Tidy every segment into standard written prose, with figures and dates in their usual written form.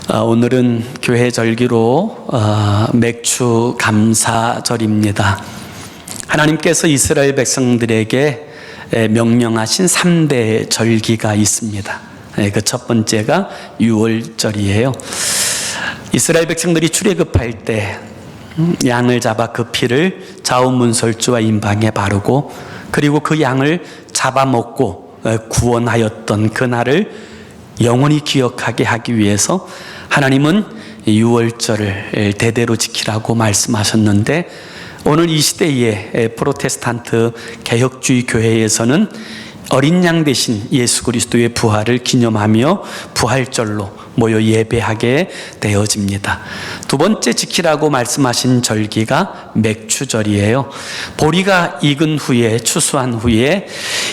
오늘은 교회 절기로 맥주 감사절입니다. 하나님께서 이스라엘 백성들에게 명령하신 3대 절기가 있습니다. 그 첫 번째가 유월절이에요. 이스라엘 백성들이 출애굽할 때 양을 잡아 그 피를 좌우문설주와 임방에 바르고 그리고 그 양을 잡아먹고 구원하였던 그날을 영원히 기억하게 하기 위해서 하나님은 유월절을 대대로 지키라고 말씀하셨는데, 오늘 이 시대의 프로테스탄트 개혁주의 교회에서는 어린 양 대신 예수 그리스도의 부활을 기념하며 부활절로 모여 예배하게 되어집니다. 두 번째 지키라고 말씀하신 절기가 맥추절이에요. 보리가 익은 후에, 추수한 후에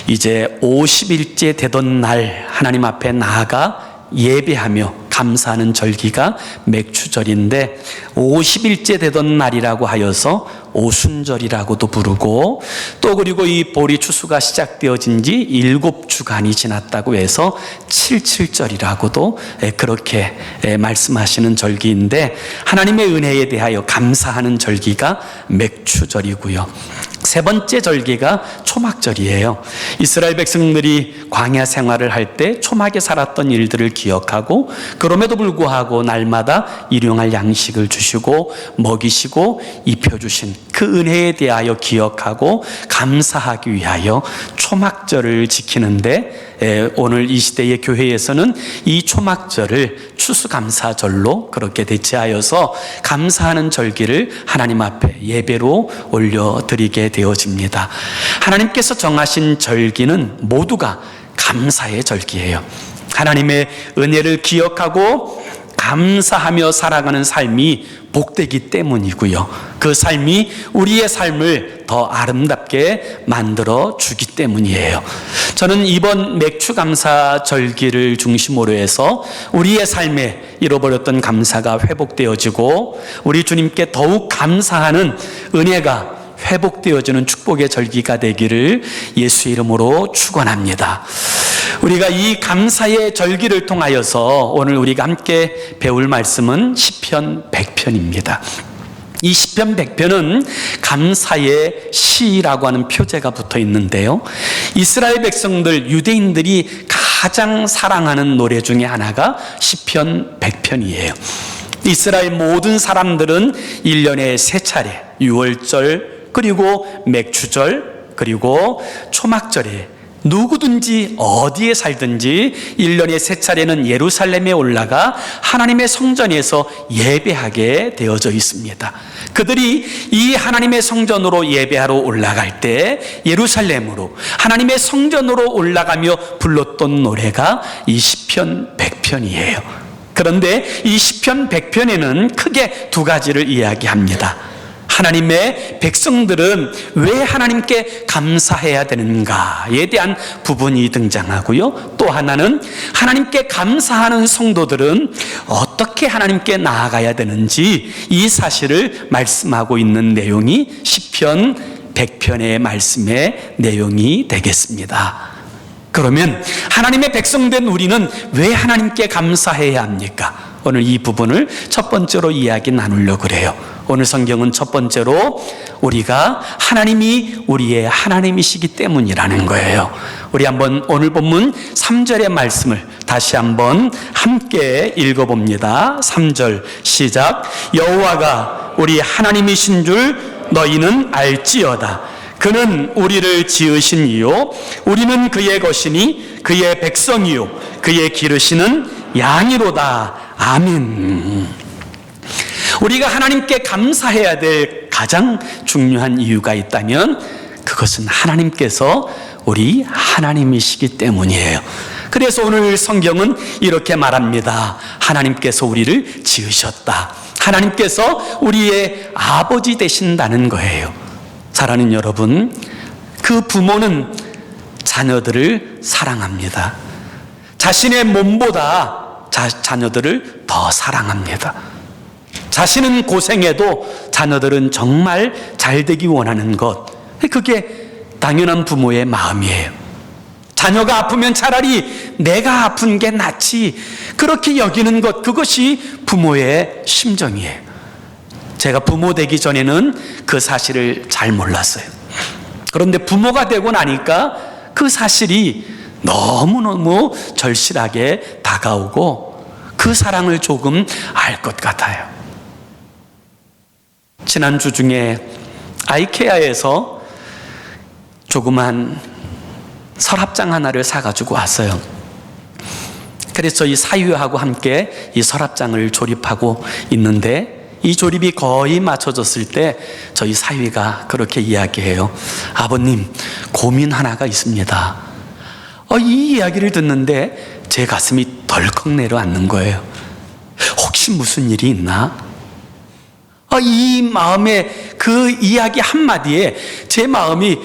이제 50일째 되던 날 하나님 앞에 나아가 예배하며 감사하는 절기가 맥추절인데, 50일째 되던 날이라고 하여서 오순절이라고도 부르고, 또 그리고 이 보리 추수가 시작되어진 지 7주간이 지났다고 해서 칠칠절이라고도 그렇게 말씀하시는 절기인데, 하나님의 은혜에 대하여 감사하는 절기가 맥추절이고요. 세 번째 절기가 초막절이에요. 이스라엘 백성들이 광야 생활을 할 때 초막에 살았던 일들을 기억하고, 그럼에도 불구하고 날마다 일용할 양식을 주시고 먹이시고 입혀주신 그 은혜에 대하여 기억하고 감사하기 위하여 초막절을 지키는데, 오늘 이 시대의 교회에서는 이 초막절을 추수감사절로 그렇게 대체하여서 감사하는 절기를 하나님 앞에 예배로 올려드리게 되어집니다. 하나님께서 정하신 절기는 모두가 감사의 절기예요. 하나님의 은혜를 기억하고 감사하며 살아가는 삶이 복되기 때문이고요. 그 삶이 우리의 삶을 더 아름답게 만들어 주기 때문이에요. 저는 이번 맥추감사 절기를 중심으로 해서 우리의 삶에 잃어버렸던 감사가 회복되어지고 우리 주님께 더욱 감사하는 은혜가 회복되어지는 축복의 절기가 되기를 예수의 이름으로 축원합니다. 우리가 이 감사의 절기를 통하여서 오늘 우리가 함께 배울 말씀은 시편 100편입니다. 이 시편 100편은 감사의 시라고 하는 표제가 붙어 있는데요, 이스라엘 백성들, 유대인들이 가장 사랑하는 노래 중에 하나가 시편 100편이에요. 이스라엘 모든 사람들은 1년에 3차례 유월절, 그리고 맥추절, 그리고 초막절에 누구든지 어디에 살든지 1년에 3차례는 예루살렘에 올라가 하나님의 성전에서 예배하게 되어져 있습니다. 그들이 이 하나님의 성전으로 예배하러 올라갈 때 예루살렘으로 하나님의 성전으로 올라가며 불렀던 노래가 이 시편 100편이에요. 그런데 이 시편 100편에는 크게 두 가지를 이야기합니다. 하나님의 백성들은 왜 하나님께 감사해야 되는가에 대한 부분이 등장하고요, 또 하나는 하나님께 감사하는 성도들은 어떻게 하나님께 나아가야 되는지 이 사실을 말씀하고 있는 내용이 시편 100편의 말씀의 내용이 되겠습니다. 그러면 하나님의 백성된 우리는 왜 하나님께 감사해야 합니까? 오늘 이 부분을 첫 번째로 이야기 나누려고 그래요. 오늘 성경은 첫 번째로 우리가 하나님이 우리의 하나님이시기 때문이라는 거예요. 우리 한번 오늘 본문 3절의 말씀을 다시 한번 함께 읽어봅니다. 3절 시작. 여호와가 우리 하나님이신 줄 너희는 알지어다. 그는 우리를 지으신 이요 우리는 그의 것이니 그의 백성이요 그의 기르시는 양이로다. 아멘. 우리가 하나님께 감사해야 될 가장 중요한 이유가 있다면 그것은 하나님께서 우리 하나님이시기 때문이에요. 그래서 오늘 성경은 이렇게 말합니다. 하나님께서 우리를 지으셨다. 하나님께서 우리의 아버지 되신다는 거예요. 사랑하는 여러분, 그 부모는 자녀들을 사랑합니다. 자신의 몸보다 자녀들을 더 사랑합니다. 자신은 고생해도 자녀들은 정말 잘 되기 원하는 것, 그게 당연한 부모의 마음이에요. 자녀가 아프면 차라리 내가 아픈 게 낫지, 그렇게 여기는 것, 그것이 부모의 심정이에요. 제가 부모 되기 전에는 그 사실을 잘 몰랐어요. 그런데 부모가 되고 나니까 그 사실이 너무너무 절실하게 다가오고 그 사랑을 조금 알 것 같아요. 지난주 중에 아이케아에서 조그만 서랍장 하나를 사가지고 왔어요. 그래서 이 사위하고 함께 이 서랍장을 조립하고 있는데, 이 조립이 거의 맞춰졌을 때 저희 사위가 그렇게 이야기해요. 아버님, 고민 하나가 있습니다. 이 이야기를 듣는데 제 가슴이 덜컥 내려앉는 거예요. 혹시 무슨 일이 있나? 이 마음에 그 이야기 한마디에 제 마음이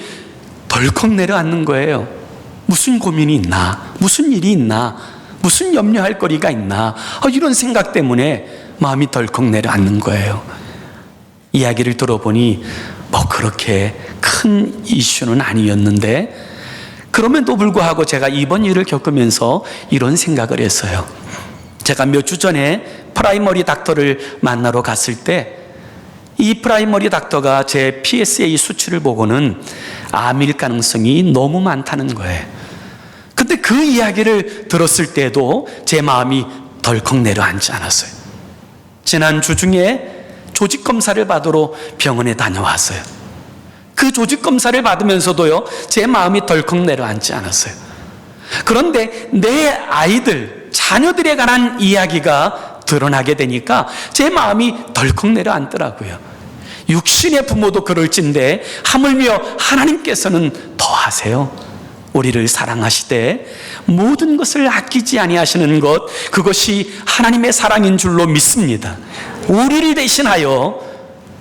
덜컥 내려앉는 거예요. 무슨 고민이 있나? 무슨 일이 있나? 무슨 염려할 거리가 있나? 이런 생각 때문에 마음이 덜컥 내려앉는 거예요. 이야기를 들어보니 뭐 그렇게 큰 이슈는 아니었는데, 그럼에도 불구하고 제가 이번 일을 겪으면서 이런 생각을 했어요. 제가 몇 주 전에 프라이머리 닥터를 만나러 갔을 때 이 프라이머리 닥터가 제 PSA 수치를 보고는 암일 가능성이 너무 많다는 거예요. 근데 그 이야기를 들었을 때도 제 마음이 덜컥 내려앉지 않았어요. 지난주 중에 조직검사를 받으러 병원에 다녀왔어요. 그 조직검사를 받으면서도요, 제 마음이 덜컥 내려앉지 않았어요. 그런데 내 아이들, 자녀들에 관한 이야기가 드러나게 되니까 제 마음이 덜컥 내려앉더라고요. 육신의 부모도 그럴진데 하물며 하나님께서는 더 하세요. 우리를 사랑하시되 모든 것을 아끼지 아니하시는 것, 그것이 하나님의 사랑인 줄로 믿습니다. 우리를 대신하여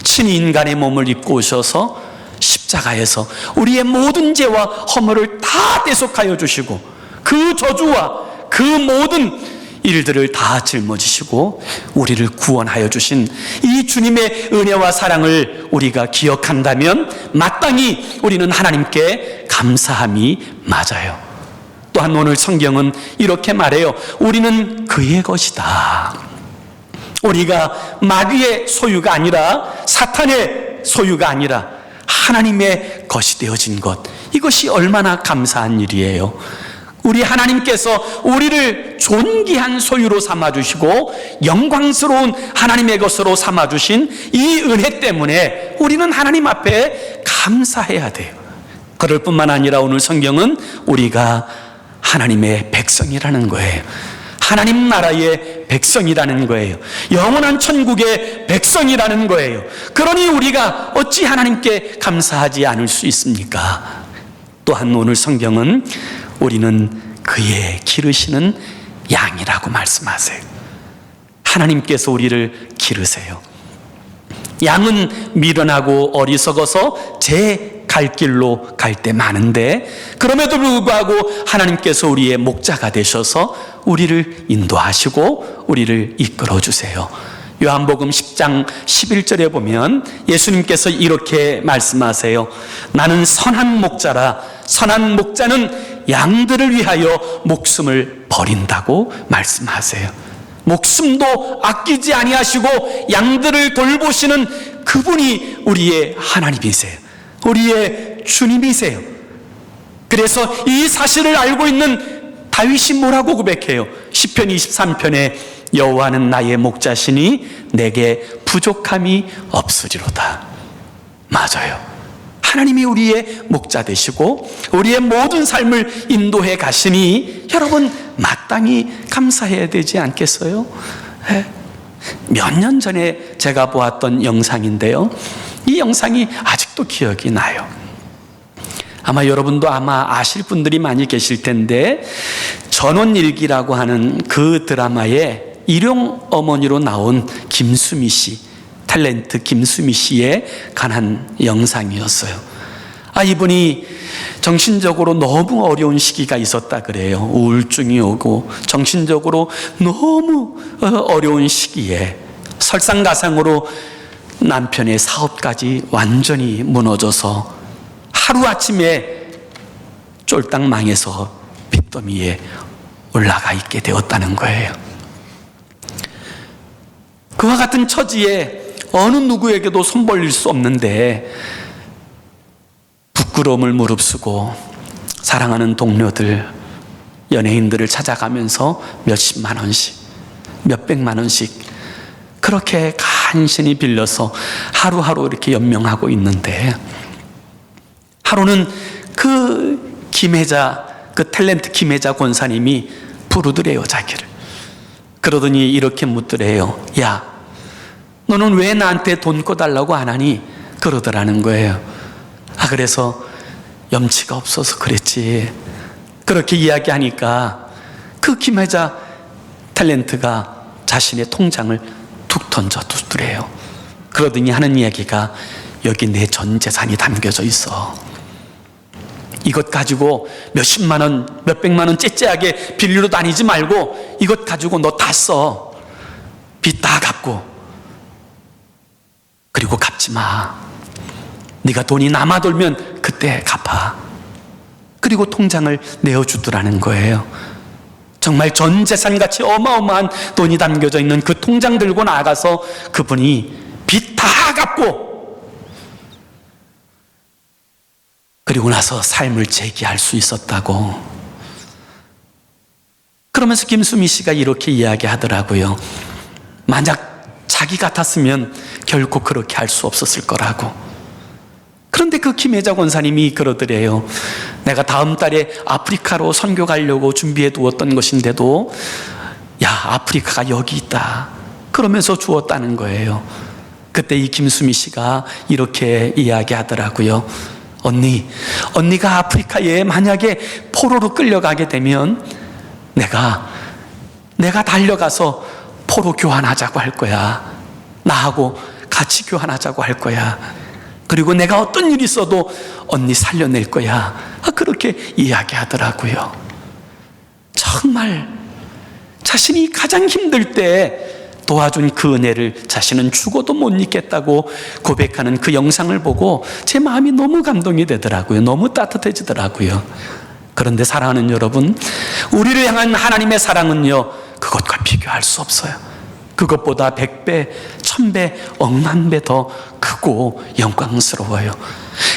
친히 인간의 몸을 입고 오셔서 십자가에서 우리의 모든 죄와 허물을 다 대속하여 주시고 그 저주와 그 모든 일들을 다 짊어지시고 우리를 구원하여 주신 이 주님의 은혜와 사랑을 우리가 기억한다면 마땅히 우리는 하나님께 감사함이 맞아요. 또한 오늘 성경은 이렇게 말해요. 우리는 그의 것이다. 우리가 마귀의 소유가 아니라, 사탄의 소유가 아니라 하나님의 것이 되어진 것, 이것이 얼마나 감사한 일이에요. 우리 하나님께서 우리를 존귀한 소유로 삼아주시고 영광스러운 하나님의 것으로 삼아주신 이 은혜 때문에 우리는 하나님 앞에 감사해야 돼요. 그럴 뿐만 아니라 오늘 성경은 우리가 하나님의 백성이라는 거예요. 하나님 나라의 백성이라는 거예요. 영원한 천국의 백성이라는 거예요. 그러니 우리가 어찌 하나님께 감사하지 않을 수 있습니까? 또한 오늘 성경은 우리는 그의 기르시는 양이라고 말씀하세요. 하나님께서 우리를 기르세요. 양은 미련하고 어리석어서 제 갈 길로 갈 때 많은데, 그럼에도 불구하고 하나님께서 우리의 목자가 되셔서 우리를 인도하시고 우리를 이끌어 주세요. 요한복음 10장 11절에 보면 예수님께서 이렇게 말씀하세요. 나는 선한 목자라. 선한 목자는 양들을 위하여 목숨을 버린다고 말씀하세요. 목숨도 아끼지 아니하시고 양들을 돌보시는 그분이 우리의 하나님이세요. 우리의 주님이세요. 그래서 이 사실을 알고 있는 다윗이 뭐라고 고백해요? 시편 23편에 여호와는 나의 목자시니 내게 부족함이 없으리로다. 맞아요. 하나님이 우리의 목자 되시고 우리의 모든 삶을 인도해 가시니 여러분 마땅히 감사해야 되지 않겠어요? 몇 년 전에 제가 보았던 영상인데요, 이 영상이 아직도 기억이 나요. 아마 여러분도 아실 분들이 많이 계실 텐데, 전원일기라고 하는 그 드라마에 일용 어머니로 나온 김수미 씨, 탤런트 김수미 씨에 관한 영상이었어요. 이분이 정신적으로 너무 어려운 시기가 있었다 그래요. 우울증이 오고 정신적으로 너무 어려운 시기에 설상가상으로 남편의 사업까지 완전히 무너져서 하루아침에 쫄딱 망해서 빚더미에 올라가 있게 되었다는 거예요. 그와 같은 처지에 어느 누구에게도 손 벌릴 수 없는데 부끄러움을 무릅쓰고 사랑하는 동료들, 연예인들을 찾아가면서 몇십만 원씩, 몇백만 원씩 그렇게 간신히 빌려서 하루하루 이렇게 연명하고 있는데, 하루는 그 김혜자, 그 탤런트 김혜자 권사님이 부르더래요, 자기를. 그러더니 이렇게 묻더래요. 야, 너는 왜 나한테 돈 꿔달라고 안 하니? 그러더라는 거예요. 그래서 염치가 없어서 그랬지. 그렇게 이야기하니까 그 김혜자 탤런트가 자신의 통장을 툭 던져두더래요. 그러더니 하는 이야기가, 여기 내 전 재산이 담겨져 있어. 이것 가지고 몇십만 원, 몇백만 원 째째하게 빌리러 다니지 말고 이것 가지고 너 다 써. 빚 다 갚고. 그리고 갚지 마. 네가 돈이 남아돌면 그때 갚아. 그리고 통장을 내어주더라는 거예요. 정말 전 재산같이 어마어마한 돈이 담겨져 있는 그 통장 들고 나가서 그분이 빚 다 갚고 그리고 나서 삶을 재기할 수 있었다고. 그러면서 김수미 씨가 이렇게 이야기하더라고요. 만약 자기 같았으면 결코 그렇게 할 수 없었을 거라고. 그런데 그 김혜자 권사님이 그러더래요. 내가 다음 달에 아프리카로 선교 가려고 준비해 두었던 것인데도, 야, 아프리카가 여기 있다. 그러면서 주었다는 거예요. 그때 이 김수미 씨가 이렇게 이야기하더라고요. 언니가 아프리카에 만약에 포로로 끌려가게 되면 내가 달려가서 포로 교환하자고 할 거야. 나하고 같이 교환하자고 할 거야. 그리고 내가 어떤 일이 있어도 언니 살려낼 거야. 그렇게 이야기하더라고요. 정말 자신이 가장 힘들 때 도와준 그 은혜를 자신은 죽어도 못 잊겠다고 고백하는 그 영상을 보고 제 마음이 너무 감동이 되더라고요. 너무 따뜻해지더라고요. 그런데 사랑하는 여러분, 우리를 향한 하나님의 사랑은요, 그것과 비교할 수 없어요. 그것보다 100배, 1000배, 억만 배 더 크고 영광스러워요.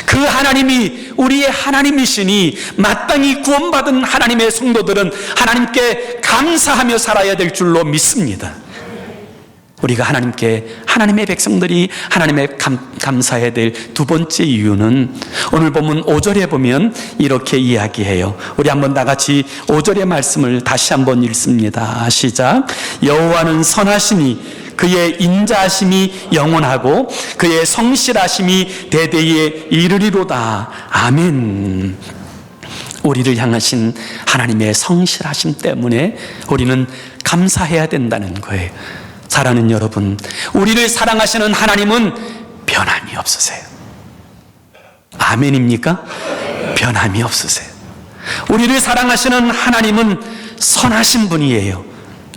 그 하나님이 우리의 하나님이시니 마땅히 구원받은 하나님의 성도들은 하나님께 감사하며 살아야 될 줄로 믿습니다. 우리가 하나님의 백성들이 하나님의 감사해야 될 두 번째 이유는 오늘 본문 5절에 보면 이렇게 이야기해요. 우리 한번 다 같이 5절의 말씀을 다시 한번 읽습니다. 시작. 여호와는 선하시니 그의 인자하심이 영원하고 그의 성실하심이 대대에 이르리로다. 아멘. 우리를 향하신 하나님의 성실하심 때문에 우리는 감사해야 된다는 거예요. 사랑하는 여러분, 우리를 사랑하시는 하나님은 변함이 없으세요. 아멘입니까? 변함이 없으세요. 우리를 사랑하시는 하나님은 선하신 분이에요.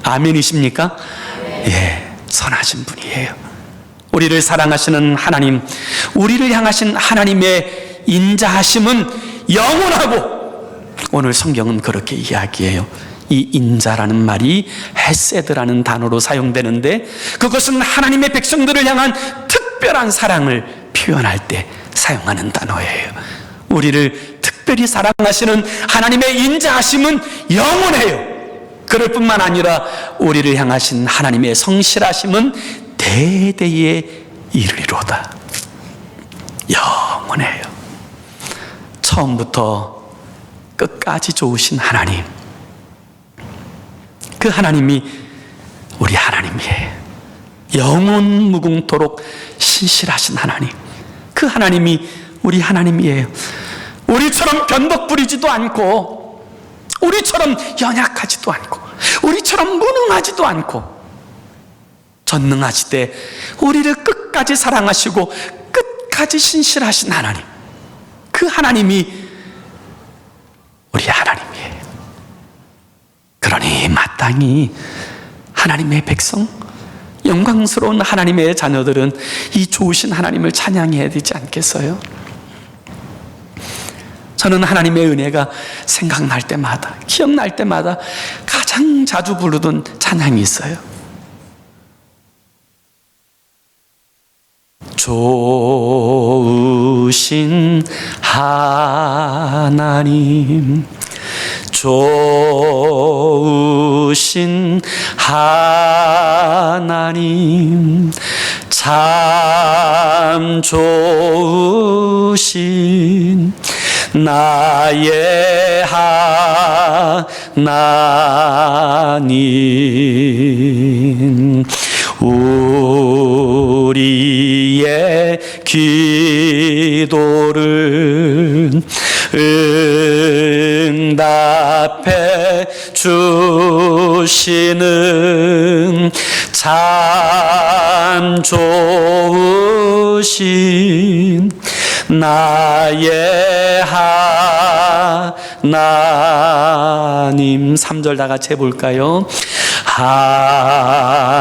아멘이십니까? 예, 선하신 분이에요. 우리를 사랑하시는 하나님, 우리를 향하신 하나님의 인자하심은 영원하고, 오늘 성경은 그렇게 이야기해요. 이 인자라는 말이 헤세드라는 단어로 사용되는데, 그것은 하나님의 백성들을 향한 특별한 사랑을 표현할 때 사용하는 단어예요. 우리를 특별히 사랑하시는 하나님의 인자하심은 영원해요. 그럴 뿐만 아니라 우리를 향하신 하나님의 성실하심은 대대에 이르리로다. 영원해요. 처음부터 끝까지 좋으신 하나님, 그 하나님이 우리 하나님이에요. 영원 무궁토록 신실하신 하나님, 그 하나님이 우리 하나님이에요. 우리처럼 변덕 부리지도 않고, 우리처럼 연약하지도 않고, 우리처럼 무능하지도 않고, 전능하시되 우리를 끝까지 사랑하시고 끝까지 신실하신 하나님, 그 하나님이 우리 하나님이에요. 그러니 마땅히 하나님의 백성, 영광스러운 하나님의 자녀들은 이 좋으신 하나님을 찬양해야 되지 않겠어요? 저는 하나님의 은혜가 생각날 때마다, 기억날 때마다 가장 자주 부르던 찬양이 있어요. 좋으신 하나님, 좋으신 하나님, 참 좋으신 나의 하나님, 우리의 기도를 응답해 주시는 참 좋으신 나의 하나님. 3절 다 같이 해볼까요?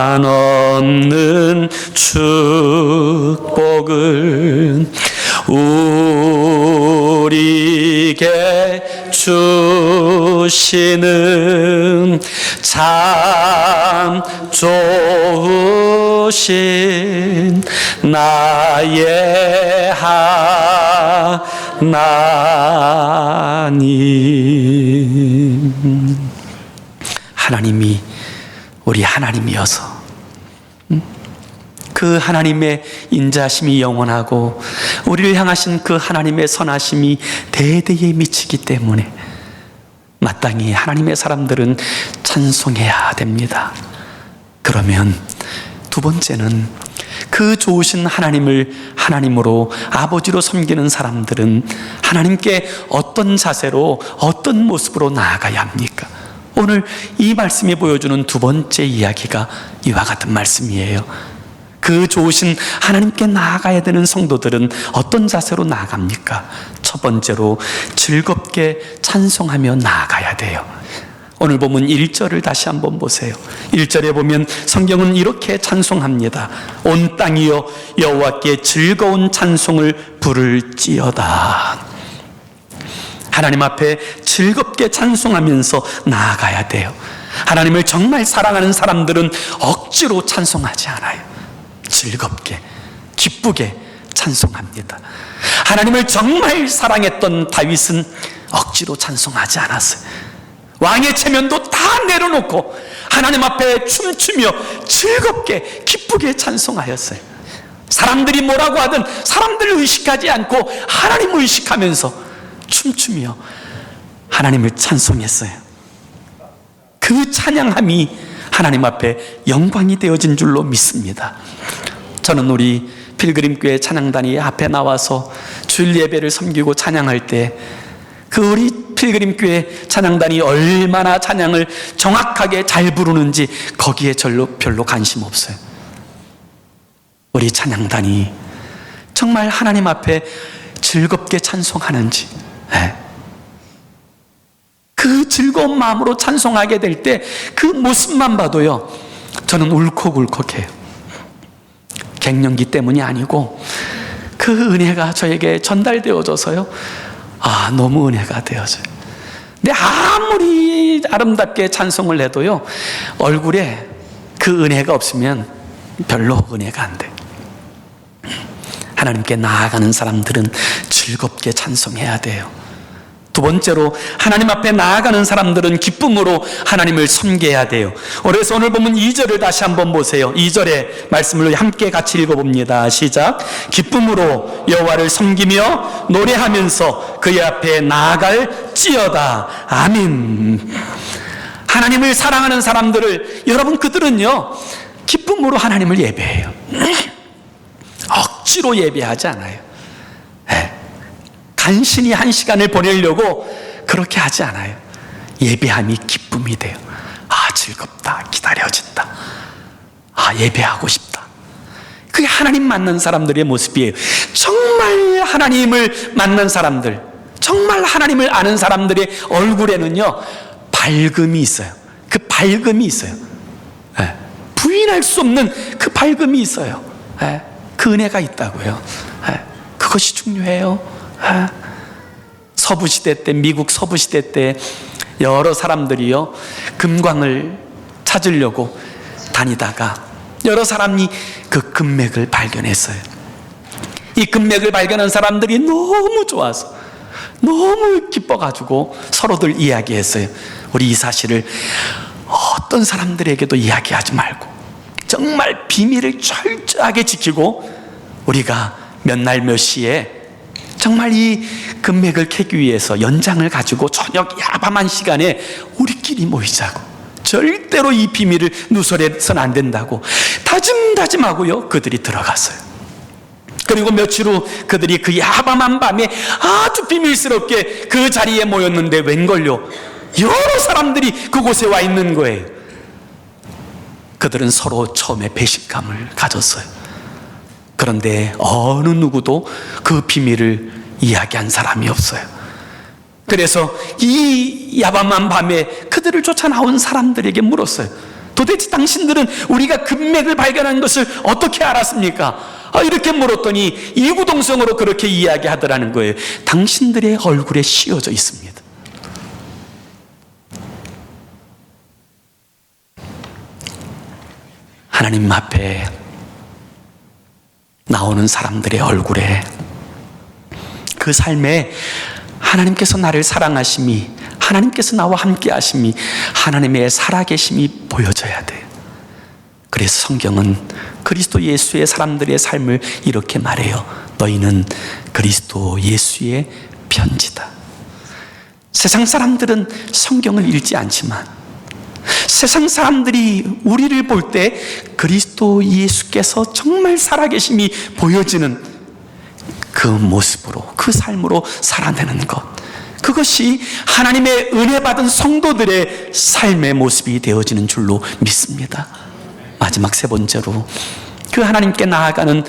한없는 축복을 우리에게 주시는 참 좋으신 나의 하나님. 하나님이 우리 하나님이어서 그 하나님의 인자심이 영원하고 우리를 향하신 그 하나님의 선하심이 대대에 미치기 때문에 마땅히 하나님의 사람들은 찬송해야 됩니다. 그러면 두 번째는 그 좋으신 하나님을 하나님으로 아버지로 섬기는 사람들은 하나님께 어떤 자세로 어떤 모습으로 나아가야 합니까? 오늘 이 말씀이 보여주는 두 번째 이야기가 이와 같은 말씀이에요. 그 좋으신 하나님께 나아가야 되는 성도들은 어떤 자세로 나아갑니까? 첫 번째로 즐겁게 찬송하며 나아가야 돼요. 오늘 보면 1절을 다시 한번 보세요. 1절에 보면 성경은 이렇게 찬송합니다. 온 땅이여 여호와께 즐거운 찬송을 부를지어다. 하나님 앞에 즐겁게 찬송하면서 나아가야 돼요. 하나님을 정말 사랑하는 사람들은 억지로 찬송하지 않아요. 즐겁게, 기쁘게 찬송합니다. 하나님을 정말 사랑했던 다윗은 억지로 찬송하지 않았어요. 왕의 체면도 다 내려놓고 하나님 앞에 춤추며 즐겁게 기쁘게 찬송하였어요. 사람들이 뭐라고 하든 사람들을 의식하지 않고 하나님을 의식하면서 춤추며 하나님을 찬송했어요. 그 찬양함이 하나님 앞에 영광이 되어진 줄로 믿습니다. 저는 우리 필그림교회 찬양단이 앞에 나와서 주일 예배를 섬기고 찬양할 때 그 우리 필그림교회 찬양단이 얼마나 찬양을 정확하게 잘 부르는지 거기에 별로 관심 없어요. 우리 찬양단이 정말 하나님 앞에 즐겁게 찬송하는지, 그 즐거운 마음으로 찬송하게 될 때 그 모습만 봐도요, 저는 울컥울컥해요. 갱년기 때문이 아니고 그 은혜가 저에게 전달되어져서요, 너무 은혜가 되어져요. 근데 아무리 아름답게 찬송을 해도요, 얼굴에 그 은혜가 없으면 별로 은혜가 안 돼요. 하나님께 나아가는 사람들은 즐겁게 찬송해야 돼요. 두 번째로 하나님 앞에 나아가는 사람들은 기쁨으로 하나님을 섬겨야 돼요. 그래서 오늘 보면 2절을 다시 한번 보세요. 2절의 말씀을 함께 같이 읽어봅니다. 시작. 기쁨으로 여호와를 섬기며 노래하면서 그의 앞에 나아갈지어다. 아멘. 하나님을 사랑하는 사람들을, 여러분, 그들은요 기쁨으로 하나님을 예배해요. 억지로 예배하지 않아요. 간신히 한 시간을 보내려고 그렇게 하지 않아요. 예배함이 기쁨이 돼요. 즐겁다, 기다려진다, 예배하고 싶다. 그게 하나님 만난 사람들의 모습이에요. 정말 하나님을 만난 사람들, 정말 하나님을 아는 사람들의 얼굴에는요 밝음이 있어요. 그 밝음이 있어요. 부인할 수 없는 그 밝음이 있어요. 그 은혜가 있다고요. 그것이 중요해요. 서부시대 때, 미국 서부시대 때 여러 사람들이요, 금광을 찾으려고 다니다가 여러 사람이 그 금맥을 발견했어요. 이 금맥을 발견한 사람들이 너무 좋아서, 너무 기뻐가지고 서로들 이야기했어요. 우리 이 사실을 어떤 사람들에게도 이야기하지 말고 정말 비밀을 철저하게 지키고 우리가 몇 날 몇 시에 정말 이 금맥을 캐기 위해서 연장을 가지고 저녁 야밤한 시간에 우리끼리 모이자고, 절대로 이 비밀을 누설해서는 안 된다고 다짐하고요, 그들이 들어갔어요. 그리고 며칠 후 그들이 그 야밤한 밤에 아주 비밀스럽게 그 자리에 모였는데 웬걸요, 여러 사람들이 그곳에 와 있는 거예요. 그들은 서로 처음에 배신감을 가졌어요. 그런데 어느 누구도 그 비밀을 이야기한 사람이 없어요. 그래서 이 야밤한 밤에 그들을 쫓아 나온 사람들에게 물었어요. 도대체 당신들은 우리가 금맥을 발견한 것을 어떻게 알았습니까? 이렇게 물었더니 이구동성으로 그렇게 이야기하더라는 거예요. 당신들의 얼굴에 씌워져 있습니다. 하나님 앞에 나오는 사람들의 얼굴에, 그 삶에 하나님께서 나를 사랑하심이, 하나님께서 나와 함께 하심이, 하나님의 살아계심이 보여져야 돼요. 그래서 성경은 그리스도 예수의 사람들의 삶을 이렇게 말해요. 너희는 그리스도 예수의 편지다. 세상 사람들은 성경을 읽지 않지만 세상 사람들이 우리를 볼 때 그리스도 예수께서 정말 살아계심이 보여지는 그 모습으로, 그 삶으로 살아내는 것, 그것이 하나님의 은혜 받은 성도들의 삶의 모습이 되어지는 줄로 믿습니다. 마지막 세 번째로, 그 하나님께 나아가는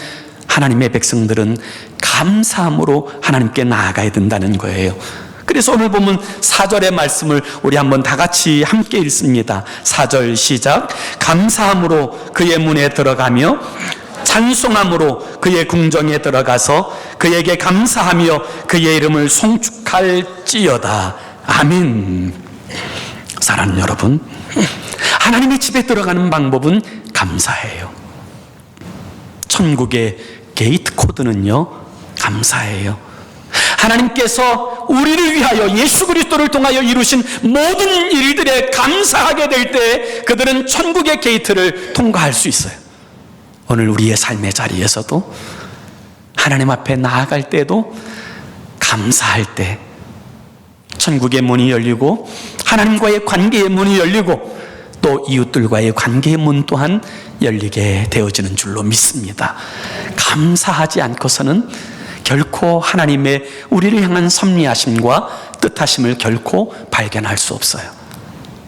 하나님의 백성들은 감사함으로 하나님께 나아가야 된다는 거예요. 그래서 오늘 보면 4절의 말씀을 우리 한번 다 같이 함께 읽습니다. 4절 시작. 감사함으로 그의 문에 들어가며 찬송함으로 그의 궁정에 들어가서 그에게 감사하며 그의 이름을 송축할지어다. 아멘. 사랑하는 여러분, 하나님의 집에 들어가는 방법은 감사해요. 천국의 게이트 코드는요, 감사해요. 하나님께서 우리를 위하여 예수 그리스도를 통하여 이루신 모든 일들에 감사하게 될 때 그들은 천국의 게이트를 통과할 수 있어요. 오늘 우리의 삶의 자리에서도 하나님 앞에 나아갈 때도 감사할 때 천국의 문이 열리고 하나님과의 관계의 문이 열리고 또 이웃들과의 관계의 문 또한 열리게 되어지는 줄로 믿습니다. 감사하지 않고서는 결코 하나님의 우리를 향한 섭리하심과 뜻하심을 결코 발견할 수 없어요.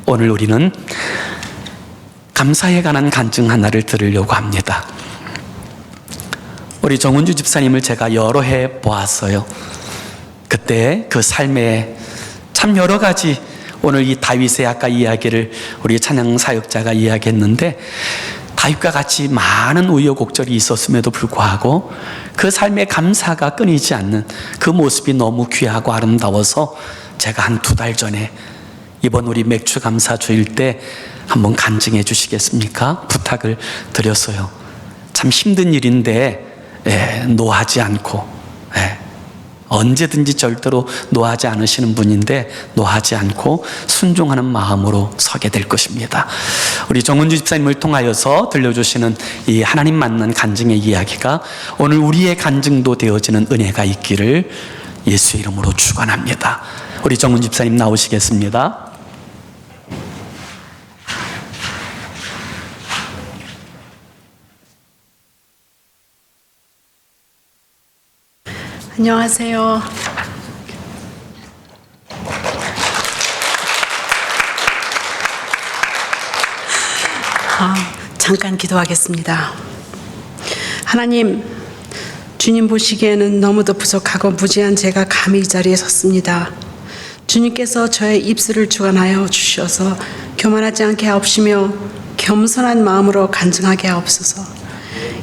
오늘 우리는 감사에 관한 간증 하나를 들으려고 합니다. 우리 정은주 집사님을 제가 여러 해 보았어요. 그때 그 삶에 참 여러 가지, 오늘 이 다윗의 아까 이야기를 우리 찬양 사역자가 이야기했는데, 다윗과 같이 많은 우여곡절이 있었음에도 불구하고 그 삶의 감사가 끊이지 않는 그 모습이 너무 귀하고 아름다워서 제가 한 2달 전에 이번 우리 맥주 감사 주일 때 한번 간증해 주시겠습니까? 부탁을 드렸어요. 참 힘든 일인데 노하지 않고, 언제든지 절대로 노하지 않으시는 분인데 노하지 않고 순종하는 마음으로 서게 될 것입니다. 우리 정은주 집사님을 통하여서 들려주시는 이 하나님 만난 간증의 이야기가 오늘 우리의 간증도 되어지는 은혜가 있기를 예수의 이름으로 축원합니다. 우리 정은주 집사님 나오시겠습니다. 안녕하세요. 잠깐 기도하겠습니다. 하나님, 주님 보시기에는 너무도 부족하고 무지한 제가 감히 이 자리에 섰습니다. 주님께서 저의 입술을 주관하여 주셔서 교만하지 않게 하옵시며 겸손한 마음으로 간증하게 하옵소서.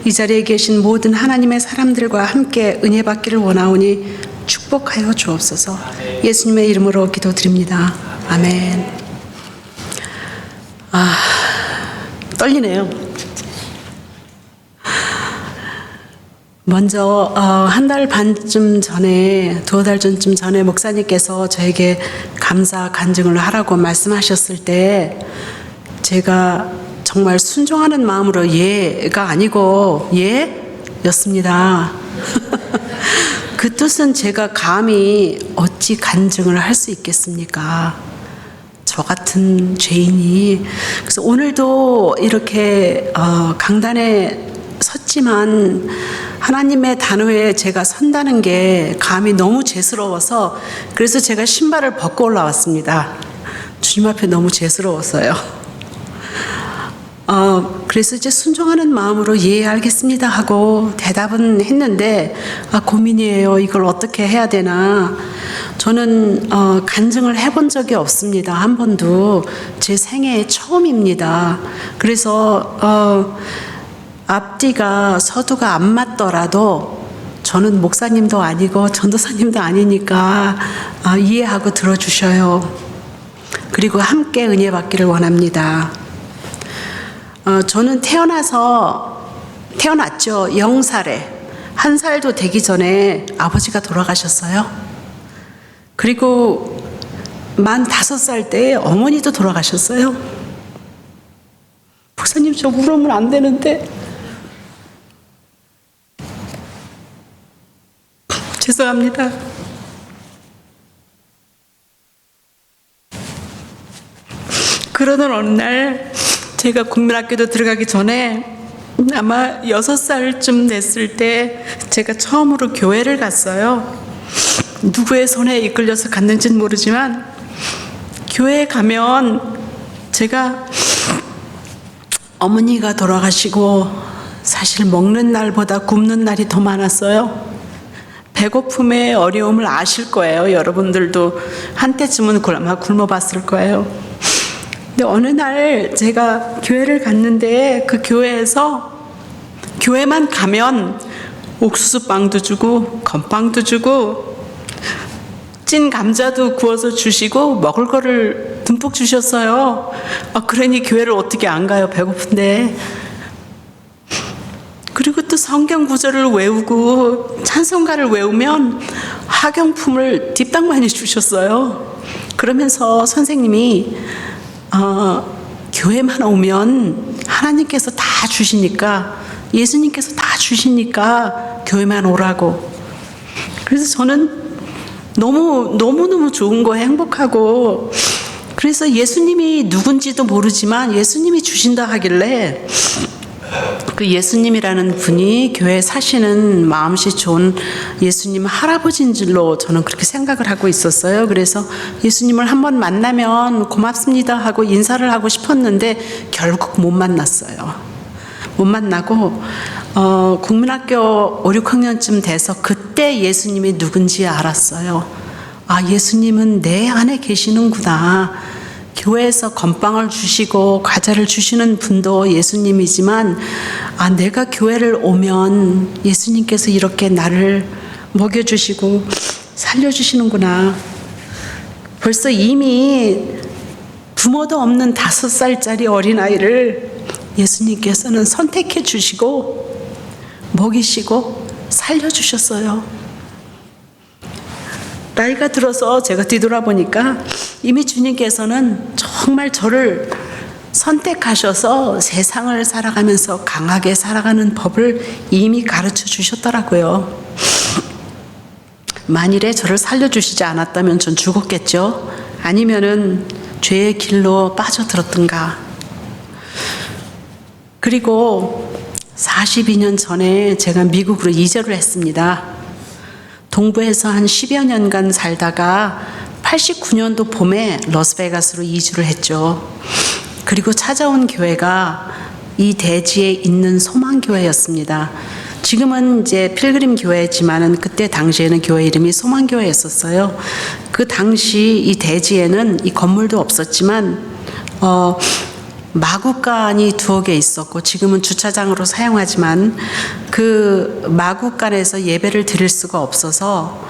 이 자리에 계신 모든 하나님의 사람들과 함께 은혜 받기를 원하오니 축복하여 주옵소서. 예수님의 이름으로 기도드립니다. 아멘. 떨리네요. 먼저 한 달 반쯤 전에, 2달 전쯤 전에 목사님께서 저에게 감사 간증을 하라고 말씀하셨을 때 제가 정말 순종하는 마음으로 예가 아니고 예였습니다. 그 뜻은 제가 감히 어찌 간증을 할 수 있겠습니까? 저 같은 죄인이. 그래서 오늘도 이렇게 강단에 섰지만 하나님의 단호에 제가 선다는 게 감히 너무 죄스러워서, 그래서 제가 신발을 벗고 올라왔습니다. 주님 앞에 너무 죄스러웠어요. 그래서 이제 순종하는 마음으로 예 알겠습니다 하고 대답은 했는데 고민이에요. 이걸 어떻게 해야 되나. 저는 간증을 해본 적이 없습니다. 한 번도. 제 생애 처음입니다. 그래서 앞뒤가 서두가 안 맞더라도 저는 목사님도 아니고 전도사님도 아니니까 이해하고 들어주셔요. 그리고 함께 은혜 받기를 원합니다. 저는 태어났죠. 0살에 1살도 되기 전에 아버지가 돌아가셨어요. 그리고 만 5살 때 어머니도 돌아가셨어요. 목사님, 저 울으면 안 되는데 죄송합니다. 그러던 어느 날 제가 국민학교도 들어가기 전에 아마 6살쯤 됐을 때 제가 처음으로 교회를 갔어요. 누구의 손에 이끌려서 갔는지는 모르지만 교회에 가면 제가 어머니가 돌아가시고 사실 먹는 날보다 굶는 날이 더 많았어요. 배고픔의 어려움을 아실 거예요. 여러분들도 한때쯤은 아마 굶어봤을 거예요. 근데 어느 날 제가 교회를 갔는데 그 교회만 가면 옥수수빵도 주고 건빵도 주고 찐 감자도 구워서 주시고 먹을 거를 듬뿍 주셨어요. 그러니 교회를 어떻게 안 가요, 배고픈데. 그리고 또 성경 구절을 외우고 찬송가를 외우면 학용품을 뒷땅 많이 주셨어요. 그러면서 선생님이 교회만 오면 하나님께서 다 주시니까, 예수님께서 다 주시니까 교회만 오라고. 그래서 저는 너무너무 좋은 거에 행복하고, 그래서 예수님이 누군지도 모르지만 예수님이 주신다 하길래 그 예수님이라는 분이 교회에 사시는 마음씨 좋은 예수님 할아버지인 줄로 저는 그렇게 생각을 하고 있었어요. 그래서 예수님을 한번 만나면 고맙습니다 하고 인사를 하고 싶었는데 결국 못 만났어요. 못 만나고 국민학교 5, 6학년쯤 돼서 그때 예수님이 누군지 알았어요. 예수님은 내 안에 계시는구나. 교회에서 건빵을 주시고 과자를 주시는 분도 예수님이지만 내가 교회를 오면 예수님께서 이렇게 나를 먹여주시고 살려주시는구나. 벌써 이미 부모도 없는 5살짜리 어린아이를 예수님께서는 선택해 주시고 먹이시고 살려주셨어요. 나이가 들어서 제가 뒤돌아보니까 이미 주님께서는 정말 저를 선택하셔서 세상을 살아가면서 강하게 살아가는 법을 이미 가르쳐 주셨더라고요. 만일에 저를 살려주시지 않았다면 전 죽었겠죠. 아니면은 죄의 길로 빠져들었던가. 그리고 42년 전에 제가 미국으로 이주를 했습니다. 동부에서 한 10여 년간 살다가 89년도 봄에 라스베가스로 이주를 했죠. 그리고 찾아온 교회가 이 대지에 있는 소망교회였습니다. 지금은 이제 필그림 교회지만은 그때 당시에는 교회 이름이 소망교회였었어요. 그 당시 이 대지에는 이 건물도 없었지만 마구간이 2개 있었고 지금은 주차장으로 사용하지만 그 마구간에서 예배를 드릴 수가 없어서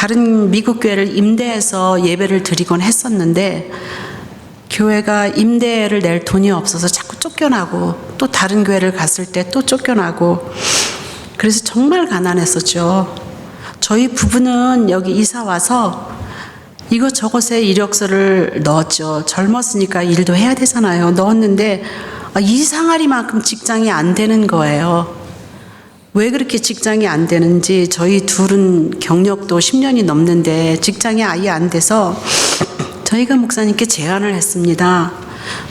다른 미국 교회를 임대해서 예배를 드리곤 했었는데 교회가 임대를 낼 돈이 없어서 자꾸 쫓겨나고 또 다른 교회를 갔을 때 또 쫓겨나고 그래서 정말 가난했었죠. 저희 부부는 여기 이사 와서 이것저것에 이력서를 넣었죠. 젊었으니까 일도 해야 되잖아요. 넣었는데 이상하리만큼 직장이 안 되는 거예요. 왜 그렇게 직장이 안 되는지 저희 둘은 경력도 10년이 넘는데 직장이 아예 안 돼서 저희가 목사님께 제안을 했습니다.